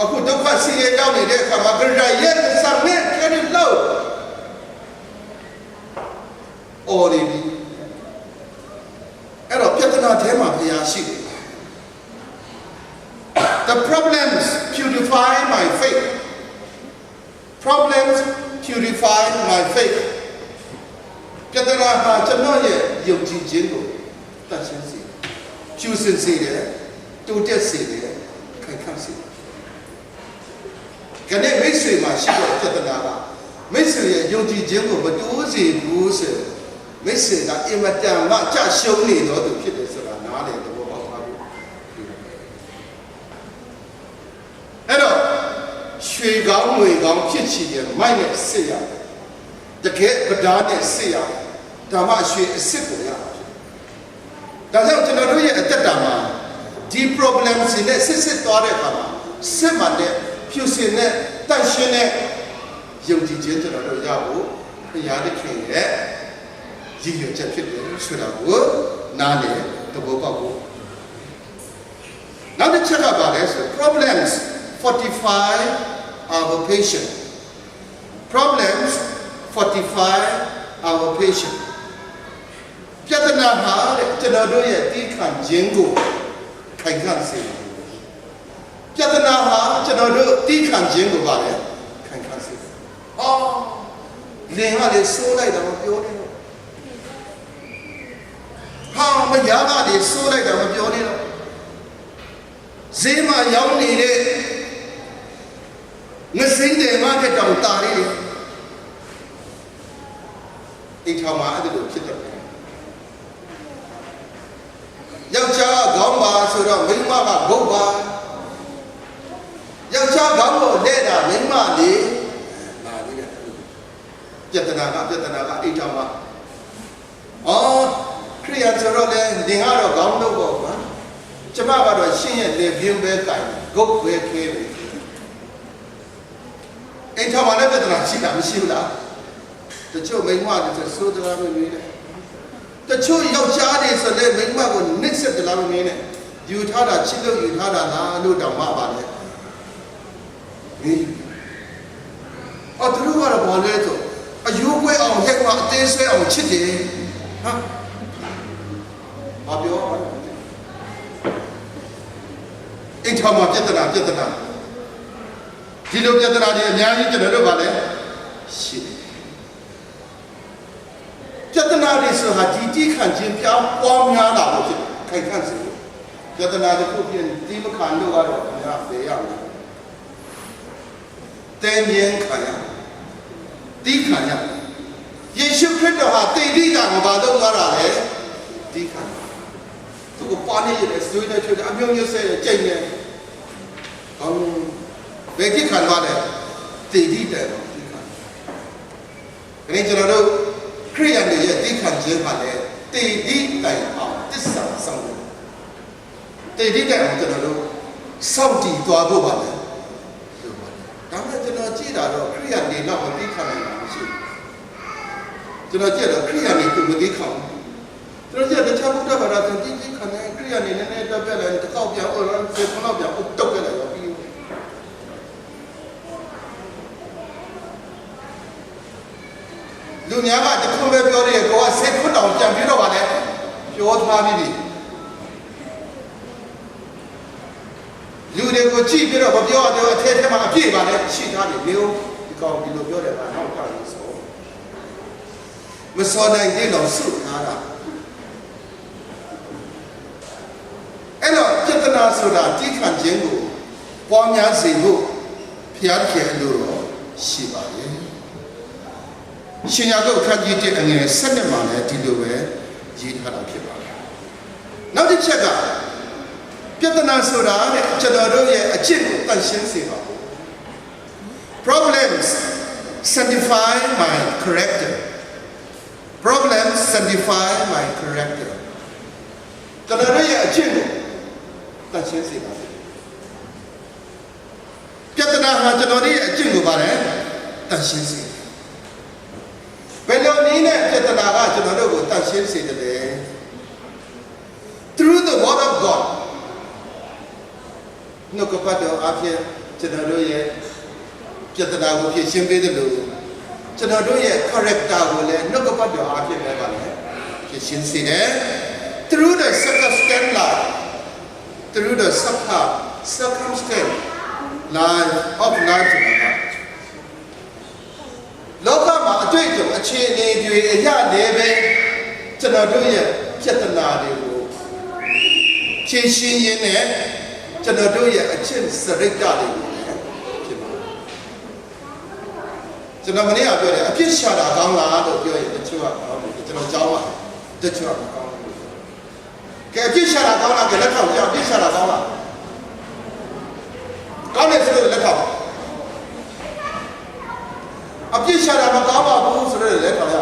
အခုဒုက္ခဆင်းရဲရောက်နေတဲ့အခါမှာကြရရဲ့စံနဲ့ကျန်လို့အော်ဒီအဲ့တော့ပြဿနာထဲမှာဘုရားရှိတယ် The problems purify my faith. Problems purify my faith. ပြဿနာဟာကျွန်တော်ရဲ့ယုံကြည်ခြင်းကိုတတ်ရှင်းစေကျူးစင်စေတယ်တိုးတက်စေတယ်ခိုင်ခန့်စေတယ်ခဏမိတ်ဆွေမှာရှိတဲ့ပြဿနာကမိတ်ဆွေရဲ့ယုံကြည်ခြင်းကိုမတိုးစေဘူးဆိုမိတ်ဆွေကအင်မတန်မှကြရှုံးနေတော့သူဖြစ်တယ်ဆိုတာနားလည်သဘောပေါက်ပါဘူးအဲ့တော့ရွှေကောင်းငွေကောင်းဖြစ်ချင်ရင်မိုက်နဲ့စစ်ရတယ်တကယ်ဗဒါနဲ့စစ်ရတယ်ဒါမှရွှေအစ်စ်ကိုရပါတယ်ဒါကြောင့်ကျွန်တော်တို့ရဲ့အသက်တာမှာဒီ problem တွေနဲ့စစ်သွားတဲ့အခါမှာစစ်မှန်တဲ့ဖြူစင်တဲ့တန့်ရှင်းတဲ့ယုံကြည်ခြင်းကျွန်တော်တို့ရဖို့ဘုရားသခင်ရဲ့ရည်ရွယ်ချက်ဖြစ်တယ်ဆိုတာကိုနားလည်သဘောပေါက်ဖို့နောက်တစ်ချက်ကပါလဲဆို problems fortify our patience problems fortify our patience ပြဿနာဟာကျွန်တော်တို့ရဲ့တီးခံခြင်းကိုခိုင်ခံ့စေတယ်ပြဿနာဟာကျွန်တော်တို့တီးခံခြင်းကိုပါလေခိုင်ခံ့စေတယ်အော်လင်ကလေဆိုးလိုက်တာမပြောနဲ့တော့ဟာမရကလေဆိုးလိုက်တာမပြောနဲ့တော့ဈေးမှာရောက်နေတဲ့ငစိမ့်တယ်ငါတဲ့တောင်တာလေးတွေအိမ်ထောင်မှာအဲ့ဒါလိုဖြစ်တယ်ယောက်ျားခေါင်းပါဆိုတော့မိန်းမကဘုတ်ပါယောက်ျားခေါင်းကိုလဲတာမိန်းမလေးဒါလေးတဲ့ပြဿနာကအိမ်ထောင်မှာအော်ခရိယာဆိုတော့လေသင်ကတော့ခေါင်းတော့ပေါ့ကွာကျမကတော့ရှင်းရဲ့လေပြင်းပဲကြိုင်ဂုတ်ပဲခဲပဲအိမ်ထောင်မှာလည်းပြဿနာရှိတာမရှိဘူးလားတချို့မိန်းမတွေဆိုသလားမမေးနဲ့တချို့ယောက်ျားတွေဆိုလည်းမိန်းမကိုနှိမ့်ဆက်သလားမမေးနဲ့ယူထားတာချစ်လို့ယူထားတာလားလို့တောင်မှပါလေအော်သူတို့ကတော့ဘာလဲဆိုအယိုးကွဲအောင်ရက်ကွာအသေးဆွဲအောင်ချစ်တယ်ဟာဘာပြောအိမ်ထောင်မှာပြဿနာဒီလိုပြဿနာတွေအများကြီးကျွန်တော်တို့ဗာလဲရှိတယ်ပြဿနာတွေဆိုတာဒီတိခံခြင်းပြောင်းပွားများလာလို့ဖြစ်ခိုင်ခန့်စေပြဿနာတစ်ခုဖြစ်ဒီမခံလို့ကတော့ဘုရားပေးရမယ်တင်းရင်ခံရတိခံရယေရှုခရစ်တော်ဟာတိတ်တိကဘာလို့လာတာလဲတိခံသူကပါနေရတဲ့ဆွေးတဲ့ချွတ်အမျိုးမျိုးဆဲကြိတ်နေဘယ်တိခံသွားလဲတိတ်တိတယ်တိခံဒီကျွန်တော်တို့ခရိယန်ရဲ့တိခံခြင်းပါလေတိတ်တိတိုင်အောင်တစ္ဆာဆောင်တိတ်တိတိုင်အောင်ကျွန်တော်တို့စောင့်တည်သွားဖို့ပါလေဒါမှကျွန်တော်ကြည့်တာတော့ခရိယန်တွေတော့မတိခံနိုင်တာမရှိဘူးကျွန်တော်ကြည့်တော့ခရိယန်တွေသူမတိခံဘူး这些的差不多把它从经济可能这样年那到别来，靠边我让这从那边我倒过来要比。လူများကတခုပဲပြောတယ်ကိုကစိတ်ခွတ်တောင်ပြန်ပြီးတော့ပါလေပြောထားပြီးပြီလူတွေကိုကြည့်ပြီးတော့မပြောရတော့အထက်ထက်မှာအပြည့်ပါလေရှိထားတယ်မျိုးဒီကောင်ဒီလိုပြောတယ်ကနောက်ကြလို့ဆိုမစောနိုင်သေးတော့စုထားတာအဲ့တော့ပြဿနာဆိုတာတိခံခြင်းကိုပွားများစေဖို့ဖျားခင်လို့တော့ရှိပါတယ်ရှင်ယာကုတ်ခန်းကြီးတဲ့အငယ်7နှစ်မှာလည်းဒီလိုပဲရေးထားတာဖြစ်ပါတယ်နောက်တစ်ချက်ကပြဿနာဆိုတာတဲ့ကျွန်တော်တို့ရဲ့အကျင့်ကိုတန့်ရှင်းစေပါဘူး Problems sanctify my character Problems sanctify my character ကျွန်တော်တို့ရဲ့အကျင့်ကိုတန့်ရှင်းစေပါဘူးပြဿနာဟာကျွန်တော်တို့ရဲ့အကျင့်ကိုပါတယ်တန့်ရှင်းစေဘယ်လိုနည်းနဲ့ပြဿနာကကျွန်တော်တို့ကိုတန့်ရှင်းစေတယ်လဲ Through the word of God နှုတ်ကပတ်တော်အဖြစ်ကျွန်တော်တို့ရဲ့ပြဿနာကိုဖြေရှင်းပေးတယ်လို့ကျွန်တော်တို့ရဲ့ character ကိုလည်းနှုတ်ကပတ်တော်အဖြစ်ပဲပါလေဖြေရှင်းစေတယ် Through the circumstance life Through the circumstance life of life လောကမှာအတွေ့အကြုံအခြေအနေတွေအရာတွေပဲကျွန်တော်တို့ရဲ့ပြဿနာတွေကိုဖြေရှင်းရင်းနဲ့ကျွန်တော်တို့ရဲ့အချင်းစရိတ်တာတွေကိုဖြစ်ပါတယ်ကျွန်တော်မနေ့ကပြောတယ်အပြစ်ရှာတာကောင်းလားလို့ပြောရင်တချို့ကကျွန်တော်ကြောင်းပါတချို့ကမကောင်းဘူးကဲအပြစ်ရှာတာကောင်းလားကဲလက်ထောက်ကြအပြစ်ရှာတာကောင်းလားကောင်းတယ်ဆိုတော့လက်ထောက်အပြစ်ရှာတာမကောင်းပါဘူးဆိုတော့လက်ထောက်ရ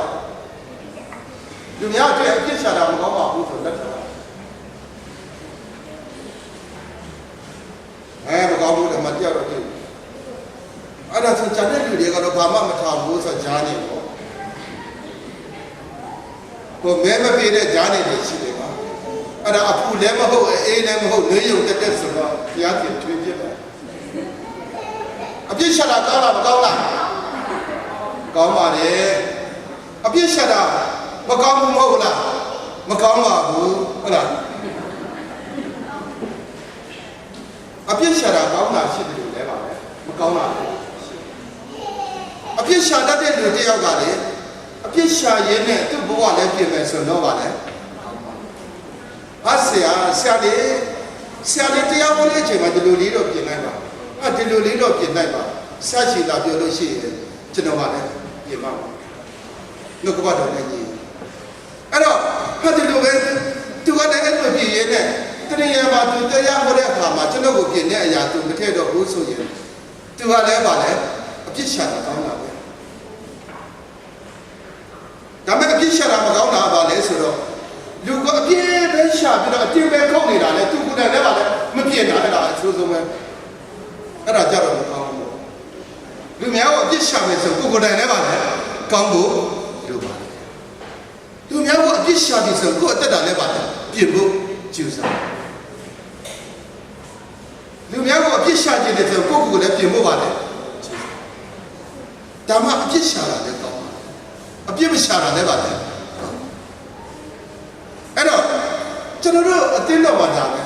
လူများအပြစ်ရှာတာမကောင်းပါဘူးဆိုလက်ထောက်မကောင်းဘူးလည်းမပြောက်တော့ဘူးအဲ့ဒါဆိုဂျာတဲ့လူတွေကတော့ဘာမှမထားဘူးဆိုဂျာနေပေါ့ကိုမဲမပြေတဲ့ဂျာနေတွေရှိတယ်ပါအဲ့ဒါအဖူလည်းမဟုတ်အေးလည်းမဟုတ်နှွေးရုံတက်တက်ဆိုတော့ဘုရားရှင်ထွေးပြတယ်အပြစ်ရှာတာကောင်းလားမကောင်းလားကောင်းပါတယ်အပြစ်ရှာတာမကောင်းဘူးမဟုတ်လားမကောင်းပါဘူးဟုတ်လားအပြစ်ရှာတာကောင်းတာရှိတယ်လို့လည်းပါပဲမကောင်းတာအပြစ်ရှာတတ်တဲ့လူတစ်ယောက်ကလေအပြစ်ရှာရင်းနဲ့သူ့ဘဝလည်းပြင်မယ်ဆိုတော့ပါလေဆရာလေးတရားဟောတဲ့အချိန်မှာဒီလိုလေးတော့ပြင်လိုက်ပါဒီလိုလေးတော့ပြင်လိုက်ပါစချီလာပြောလို့ရှိရင်ကျွန်တော်ကလည်းပြင်ပါပါနှုတ်ကပတ်တော်နဲ့ညီအဲ့တော့ဒီလိုပဲသူကလည်းအဲ့လိုပြင်ရင်းနဲ့တရရမှာသူတရားဟောတဲ့အခါမှာကျွန်တော်ကိုပြင်တဲ့အရာသူမထည့်တော့ဘူးဆိုရင်သူကလည်းပါလေအပြစ်ရှာတာကောင်းတာပဲဒါပေမဲ့အပြစ်ရှာတာမကောင်းတာပါလေဆိုတော့လူကအပြစ်ပဲရှာပြီးတော့အပြစ်ပဲခုတ်နေတာလေသူကိုယ်တိုင်လည်းပါလေမပြည့်တာအဲ့ဒါအဆိုးဆုံးပဲအဲ့ဒါကြတော့မကောင်းဘူးလူများကအပြစ်ရှာမယ်ဆိုကိုယ်တိုင်လည်းပါလေကောင်းဖို့လိုပါလူများကအပြစ်ရှာပြီးဆိုကိုယ်အသက်တာလည်းပါလေပြင်ဖို့ကြိုးစားလူများကအပြစ်ရှာခြင်းတဲ့ဆိုကိုယ့်ကိုယ်လည်းပြင်ဖို့ပါလေဒါမှအပြစ်ရှာတာလည်းကောင်းပါအပြစ်မရှာတာလည်းပါလေအဲ့တော့ကျွန်တော်တို့အတင်းတော်မှာဒါပဲ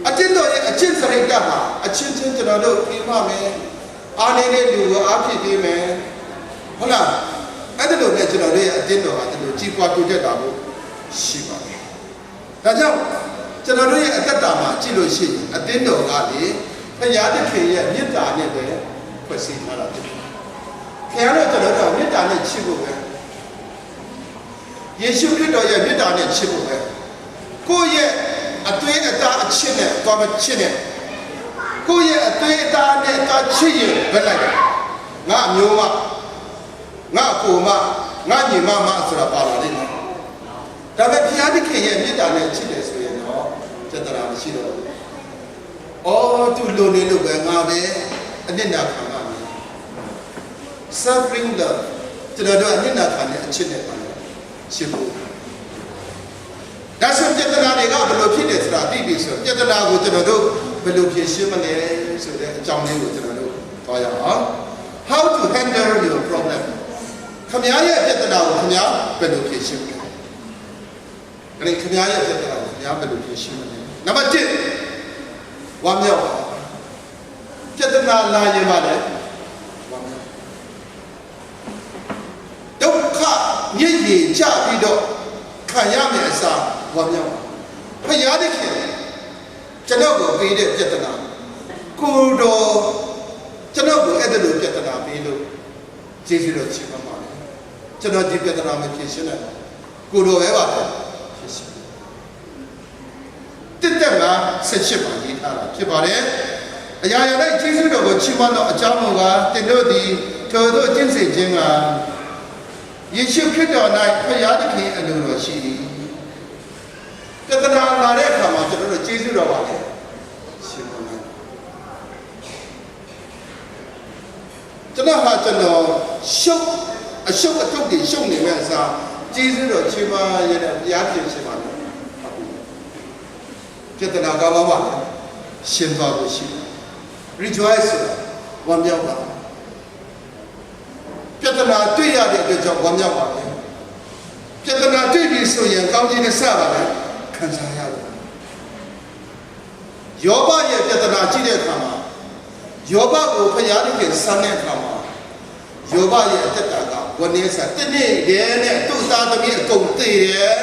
အတင်းတော်ရဲ့အချင်းစရိတ်ကဟာအချင်းချင်းကျွန်တော်တို့ပြီးမှမယ်အားနေတဲ့လူကိုအားဖြစ်ပြီးမယ်ဟုတ်လားအဲ့ဒါလိုနဲ့ကျွန်တော်တို့ရဲ့အတင်းတော်ဟာဒီလိုကြီးပွားတိုးတက်တာဖို့ရှိပါတယ်ဒါကြောင့်ကျွန်တော်တို့ရဲ့အသက်တာမှာကြည့်လို့ရှိရင်အတင်းတော်ကလေဘုရားသခင်ရဲ့မေတ္တာနဲ့ပဲဖွဲ့စည်းထားတာဖြစ်တယ်။ခင်ဗျားတို့ကျွန်တော်တို့မေတ္တာနဲ့ချစ်ဖို့ပဲယေရှုခရစ်တော်ရဲ့မေတ္တာနဲ့ချစ်ဖို့ပဲကိုယ့်ရဲ့အသွေးအသားအချစ်နဲ့သွားမချစ်နဲ့ကိုယ့်ရဲ့အသွေးအသားနဲ့သွားချစ်ရင်ဘယ်လိုက်လဲငါအမျိုးမငါအကိုမငါညီမမဆိုတာပါလာလိမ့်မယ်။ဒါပေမဲ့ဘုရားသခင်ရဲ့မေတ္တာနဲ့ချစ်တယ်ဆိုရင်တော့ကျက်တရာမရှိတော့ဘူး။အော်သူလိုနေလို့ပဲငါပဲအနစ်နာခံပါမယ်။ Suffering love ကျွန်တော်တို့အနစ်နာခံတဲ့အချစ်နဲ့ပါချစ်ဖို့ ပြဿနာတွေကဘယ်လိုဖြစ်တယ်ဆိုတာသိပြီဆိုပြဿနာကိုကျွန်တော်တို့ဘယ်လိုဖြေရှင်းမလဲဆိုတဲ့အကြောင်းလေးကိုကျွန်တော်တို့ပြောရအောင် how to handle your problem ခင်ဗျားရဲ့ပြဿနာကိုခင်ဗျားဘယ်လိုဖြေရှင်းမလဲအဲ့ဒီခင်ဗျားရဲ့ပြဿနာကိုခင်ဗျားဘယ်လိုဖြေရှင်းမလဲနံပါတ်1ဝမ်းမြောက်ပါပြဿနာလာရင်ပါလေဝမ်းမြောက်ဒုက္ခညစ်ရည်ကြပြီးတော့ခံရမယ့်အစားဝမ်းမြောက်ဖယားတဲ့ခင်ကျွန်တော်ကိုပေးတဲ့ပြဿနာကိုတော်ကျွန်တော်ကိုအဲ့ဒါလိုပြဿနာပေးလို့ကျေးဇူးတော်ချီးမွမ်းပါတယ်ကျွန်တော်ဒီပြဿနာမဖြေရှင်းနိုင်ဘူးကိုတော်ပဲပါဖြေရှင်းတက်တက်မှာဆက်ရှစ်ပါရေးထားတာဖြစ်ပါတယ်အရာရာ၌ကျေးဇူးတော်ကိုချီးမွမ်းတော့အကြောင်းမူကားတင်တို့သည်ထိုတို့ကျင့်စေခြင်းကယေရှုခရစ်တော်၌ဖယားသခင်အလိုတော်ရှိသည်ပြဿနာလာတဲ့အခါမှာကျွန်တော်တို့ကျေးဇူးတော်ပါလေရှင်းပါမယ်ကျွန်တော်ဟာကျွန်တော်အရှုပ်အထုပ်တွေရှုပ်နေမဲ့အစားကျေးဇူးတော်ချီးမွမ်းရတဲ့ဘုရားပြင်ရှင်းပါမယ်ပြဿနာကောင်းပါလေရှင်းသွားလို့ရှိတယ် rejoice ဝမ်းမြောက်ပါပြဿနာတွေ့ရတဲ့အတွက်ကြောင့်ဝမ်းမြောက်ပါလေပြဿနာတွေ့ပြီဆိုရင်ကောင်းခြင်းနဲ့စပါလေခံစားရတယ်ယောဘရဲ့ပြဿနာကြည့်တဲ့အခါမှာယောဘကိုဖယားသခင်စမ်းတဲ့အခါမှာယောဘရဲ့အသက်တာကဝနေစားတနေ့တည်းနဲ့သူ့သားသမီးအကုန်သေတယ်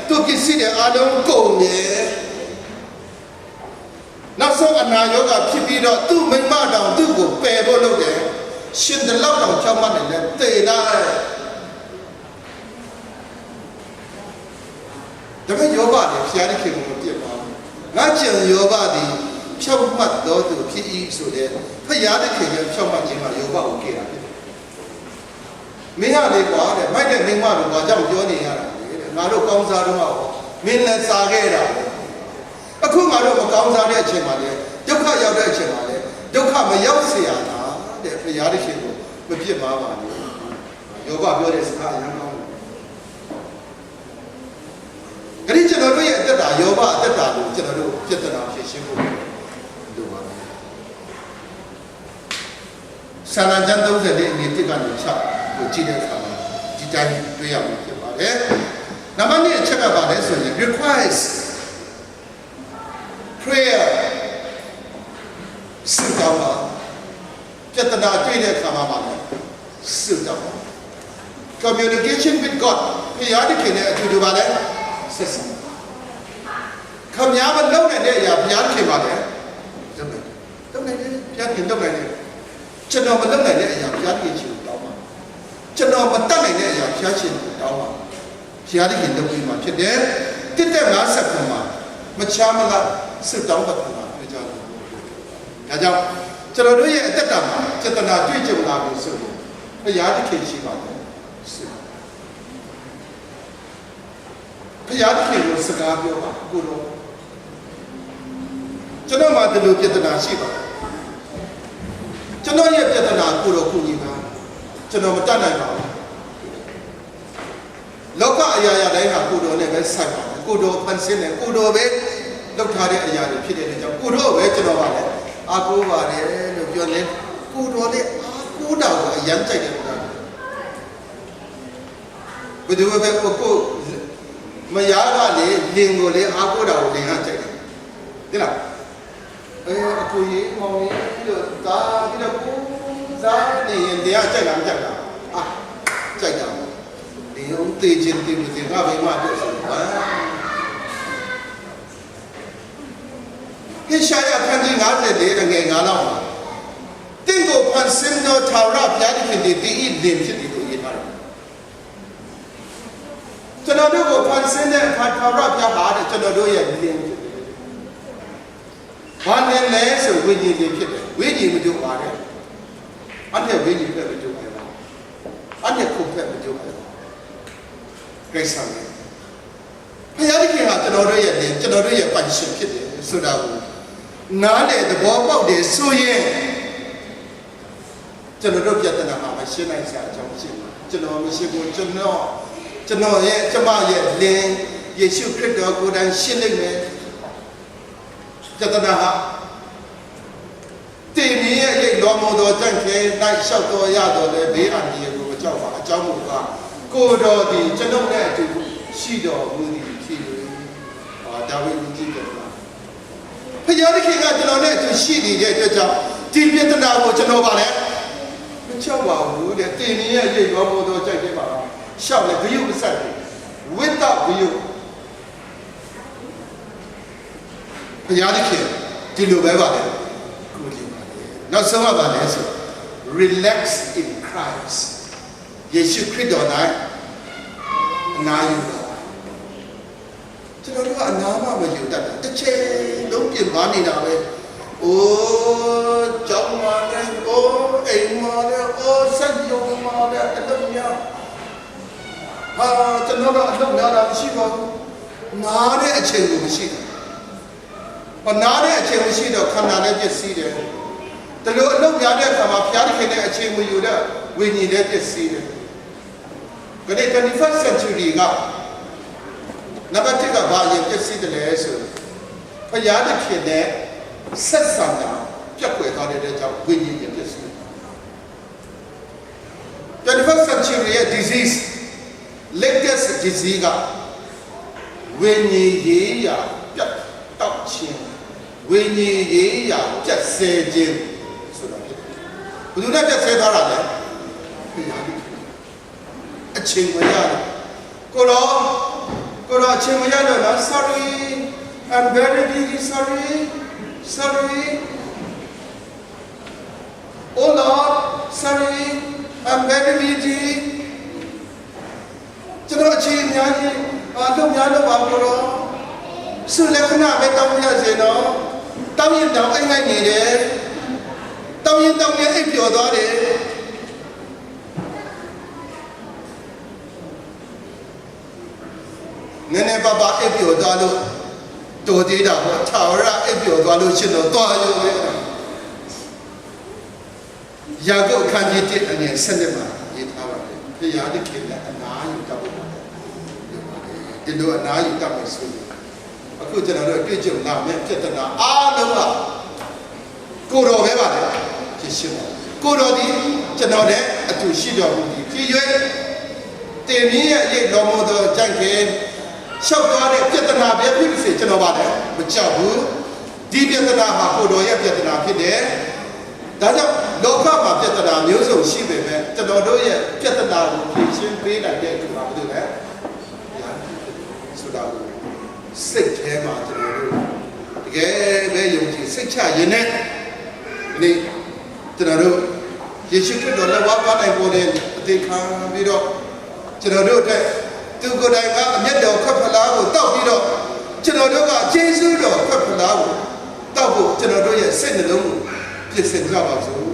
သူ့ပစ္စည်းတွေအားလုံးကုန်တယ်နောက်ဆုံးအနာရောဂါဖြစ်ပြီးတော့သူ့မိမတောင်သူ့ကိုပယ်ဖို့လုပ်တယ်ရှင်တလောက်တောင်ကြောက်မှတ်တယ်လေသေလာဒါပေမဲ့ယောဘလည်းဖျားတဲ့ခင်ကိုပြစ်ပါငါကြံယောဘသည်ဖြောက်မှတ်တော်သူဖြစ်၏ဆိုတဲ့ဖျားတဲ့ခင်ရဲ့ဖြောက်မှတ်ခြင်းကယောဘကိုကြည့်တာဖြစ်တယ်မင်းကလေကွာတဲ့မိုက်တဲ့မိမတို့ဘာကြောင့်ပြောနေရတာလဲတဲ့ငါတို့ကောင်းစားတော့မင်းလည်းစားခဲ့တာအခုငါတို့မကောင်းစားတဲ့အချိန်မှာလေဒုက္ခရောက်တဲ့အချိန်မှာလေဒုက္ခမရောက်เสียတာတဲ့ဘုရားသခင်ကိုမပြစ်မှာပါနဲ့ယောဘပြောတဲ့စကားအရင်ကောင်းတယ်ဒီကျွန်တော်တို့ရဲ့အသက်တာယောဘအသက်တာကိုကျွန်တော်တို့ပြဿနာဖြေရှင်းဖို့လိုပါတယ်ဆာလံကျမ်း30လေးအငယ်1ကနေ6ကိုကြည့်တဲ့အခါမှာဒီတိုင်းတွေ့ရမှာဖြစ်ပါတယ်နံပါတ်2အချက်ကပါလဲဆိုရင် requires prayer ဆုတောင်းပါပြဿနာတွေ့တဲ့အခါမှာပါဆုတောင်းပါ communication with God ဘုရားသခင်နဲ့အတူတူပါလဲဆက်ဆံခမများမလုပ်နိုင်တဲ့အရာဘုရားသခင်ပါလဲလုပ်နိုင်တယ်ဘုရားသခင်လုပ်နိုင်တယ်ကျွန်တော်မလုပ်နိုင်တဲ့အရာဘုရားသခင်ရှင်တောင်းပါကျွန်တော်မတတ်နိုင်တဲ့အရာဘုရားရှင်ကိုတောင်းပါဘုရားသခင်လုပ်ပြီးမှဖြစ်တယ်တစ်သက်50ခုမှာမချားမလားဆုတောင်းပတ်မှာပြောကြတယ်ဒါကြောင့်ကျွန်တော်တို့ရဲ့အသက်တာမှာစေတနာတွေ့ကြုံလာပြီဆိုရင်ဘုရားသခင်ရှိပါတယ်ဘုရားသခင်ကိုစကားပြောပါကိုတော့ကျွန်တော်မှဒီလိုပြဿနာရှိပါတယ်ကျွန်တော်ရဲ့ပြဿနာကိုတော့ခုညီပါကျွန်တော်မတတ်နိုင်ပါဘူးလောကအရာရာတိုင်းဟာကိုတော်နဲ့ပဲဆိုင်ပါတယ်ကိုတော်ဖန်ဆင်းတယ်ကိုတော်ပဲလောက်ထားတဲ့အရာတွေဖြစ်တဲ့ကြောင့်ကိုတော်ပဲကျွန်တော်ပါလေအားကိုးပါတယ်လို့ပြောနေကိုတော်နဲ့အားကိုးတာကိုအယမ်းကြိုက်တယ်ဘယ်သူပဲကိုမယားကလေလင်ကိုလေအားကိုးတာကိုလင်ကကြိုက်တယ်သိလားအကိုကြီးမောင်ကြီးတို့ဒါဒီတော့ကိုစားနေရင်တရားကြိုက်လားမကြိုက်လားကြိုက်တာဒီဦးသေးချင်းတေးမသေးငါဘယ်မှပြောဆိုဟိရှာယခန်းကြီး54ငယ်9လောက်မှာတင့်ကိုဖန်ဆင်းသောထာဝရဘုရားသခင်ဒီဤလင်ဖြစ်တယ်လို့ရေးထားတယ်ကျွန်တော်တို့ကိုဖန်ဆင်းတဲ့ထာဝရဘုရားပါတဲ့ကျွန်တော်တို့ရဲ့လင်ဖြစ်တယ်ဘာနဲ့လဲဆိုဝိညာဉ်လင်ဖြစ်တယ်ဝိညာဉ်မကြိုးပါတယ်အဲ့ဒါဝိညာဉ်ဖက်မကြိုးပါဘူးအဲ့ဒါခုဖက်မကြိုးပါဘူးကိစ္စနဲ့ဘုရားသခင်ဟာကျွန်တော်တို့ရဲ့လင်ကျွန်တော်တို့ရဲ့ပိုင်ရှင်ဖြစ်တယ်ဆိုတာကိုနားလေသဘောပေါက်တယ်ဆိုရင်ကျွန်တော်တို့ပြဿနာမှာမရှင်းနိုင်စရာအကြောင်းရှိတယ်ကျွန်တော်မရှိဘူးကျွန်တော်ရဲ့ကျမရဲ့လင်း ယေရှုခရစ်တော်ကိုယ်တိုင်ရှင်းလိမ့်မယ်ပြဿနာဟာတင်မြင့်ရဲ့ရိတ်တော်မူသောတန့်ခဲလိုက်လျှောက်တော်ရတော်လည်းဘေးအန္တရာယ်ကိုအကြောက်ပါအကြောင်းမူကားကိုတော်သည်ကျွန်ုပ်နဲ့အတူရှိတော်မူသည်ဖြစ်၍ဒါဝိဒ်ကြည့်တယ်ဖခင်သခင်ကကျွန်တော်နဲ့အတူရှိနေတဲ့အတွက်ကြောင့်ဒီပြဿနာကိုကျွန်တော်ပါလဲမချောက်ပါဘူးတဲ့တင်မြင့်ရဲ့ရိတ်တော်မူသောကြိုက်တဲ့ပါရှောက်လေဂယုမဆက်ဘူးဝိတ္တဂယုဘုရားသခင်ဒီလိုပဲပါလေကိုကြည့်ပါလေနောက်ဆုံးပါလေဆို relax in Christ ယေရှုခရစ်တော်၌အနာယူပါကျွန်တော်တို့ကအနာမမယူတတ်တာတစ်ချိန်လုံးပြင်ပါနေတာပဲအိုးကြောင်းမာနဲ့အိုးအိမ်မာနဲ့အိုးဆက်ယုံမာနဲ့အလုပ်များကျွန်တော်တို့အလုပ်များတာမရှိပါဘူးနားတဲ့အချိန်ကိုမရှိဘူးနားတဲ့အချိန်မရှိတော့ခန္ဓာလည်းပြည့်စည်တယ်ဒါလိုအလုပ်များတဲ့အခါမှာဘုရားသခင်နဲ့အချိန်မယူတဲ့ဝိညာဉ်လည်းပြည့်စည်တယ်ခဏ 21st century ကနံပါတ်1ကဘာရင်ပြည့်စည်တယ်လဲဆိုဘုရားသခင်နဲ့ဆက်ဆံတာပြတ်ွယ်သွားတဲ့ကြောင့်ဝိညာဉ်ပြည့်စည် 21st century ရဲ့ disease latest disease ကဝိညာဉ်ရေးရာပြတ်တောက်ခြင်းဝိညာဉ်ရေးရာပြတ်ဆဲခြင်းဆိုတာဖြစ်တယ်ဘယ်သူနဲ့ပြတ်ဆဲသွားတာလဲဘုရားအချိန်မရတယ်ကိုရောအချိန်မရတော့လား sorry I'm very busy sorry oh Lord sorry I'm very busy ကျွန်တော်အချိန်အများကြီးလုပ်များလို့ပါကိုရောဆုလက္ခဏာပဲတောင်းရစေနော်တောင်းရင်တောင်းအိမ်ငိုက်နေတယ်တောင်းရင်အိပ်ပျော်သွားတယ်နည်းနည်းပါးပါအိပ်ပျော်သွားလို့တော်သေးတာပေါ့ထာဝရအိပ်ပျော်သွားလို့ရှင်တော့သွားရုံပဲယာကုပ်အခန်းကြီး1အငယ်7မှာရေးထားပါတယ်ဘုရားသခင်နဲ့အနာယူတတ်ဖို့ပါတယ်ဒီလိုအနာယူတတ်မယ်ဆိုရင်အခုကျွန်တော်တို့တွေ့ကြုံလာမယ့်ပြဿနာအားလုံးကကိုတော်ပဲပါလေဖြစ်ရှင်းပါကိုတော်ဒီကျွန်တော်နဲ့အတူရှိတော်မူသည်ဖြစ်၍တင်မြင့်ရဲ့အရေးတော်မူသောကြိုက်ခဲလျှောက်သွားတဲ့ပြဿနာပဲဖြစ်စေကျွန်တော်ပါလေမကြောက်ဘူးဒီပြဿနာဟာကိုတော်ရဲ့ပြဿနာဖြစ်တယ်ဒါကြောင့်လောကမှာပြဿနာမျိုးစုံရှိပေမဲ့ကျွန်တော်တို့ရဲ့ပြဿနာကိုဖြေရှင်းပေးနိုင်တဲ့သူကဘာလို့လဲဆိုတာကိုစိတ်ထဲမှာကျွန်တော်တို့တကယ်ပဲယုံကြည်စိတ်ချရင်နဲ့ဒီကျွန်တော်တို့ယေရှုခရစ်တော်လက်ဝါးပါနိုင်ပေါ်တဲ့အသေးခံပြီးတော့ကျွန်တော်တို့အတွက်သူကိုယ်တိုင်ကအမျက်တော်ခွက်ဖလားကိုတောက်ပြီးတော့ကျွန်တော်တို့ကယေရှုတော်ခွက်ဖလားကိုတောက်ဖို့ကျွန်တော်တို့ရဲ့စိတ်နှလုံးကိုပြင်ဆင်ကြပါစို့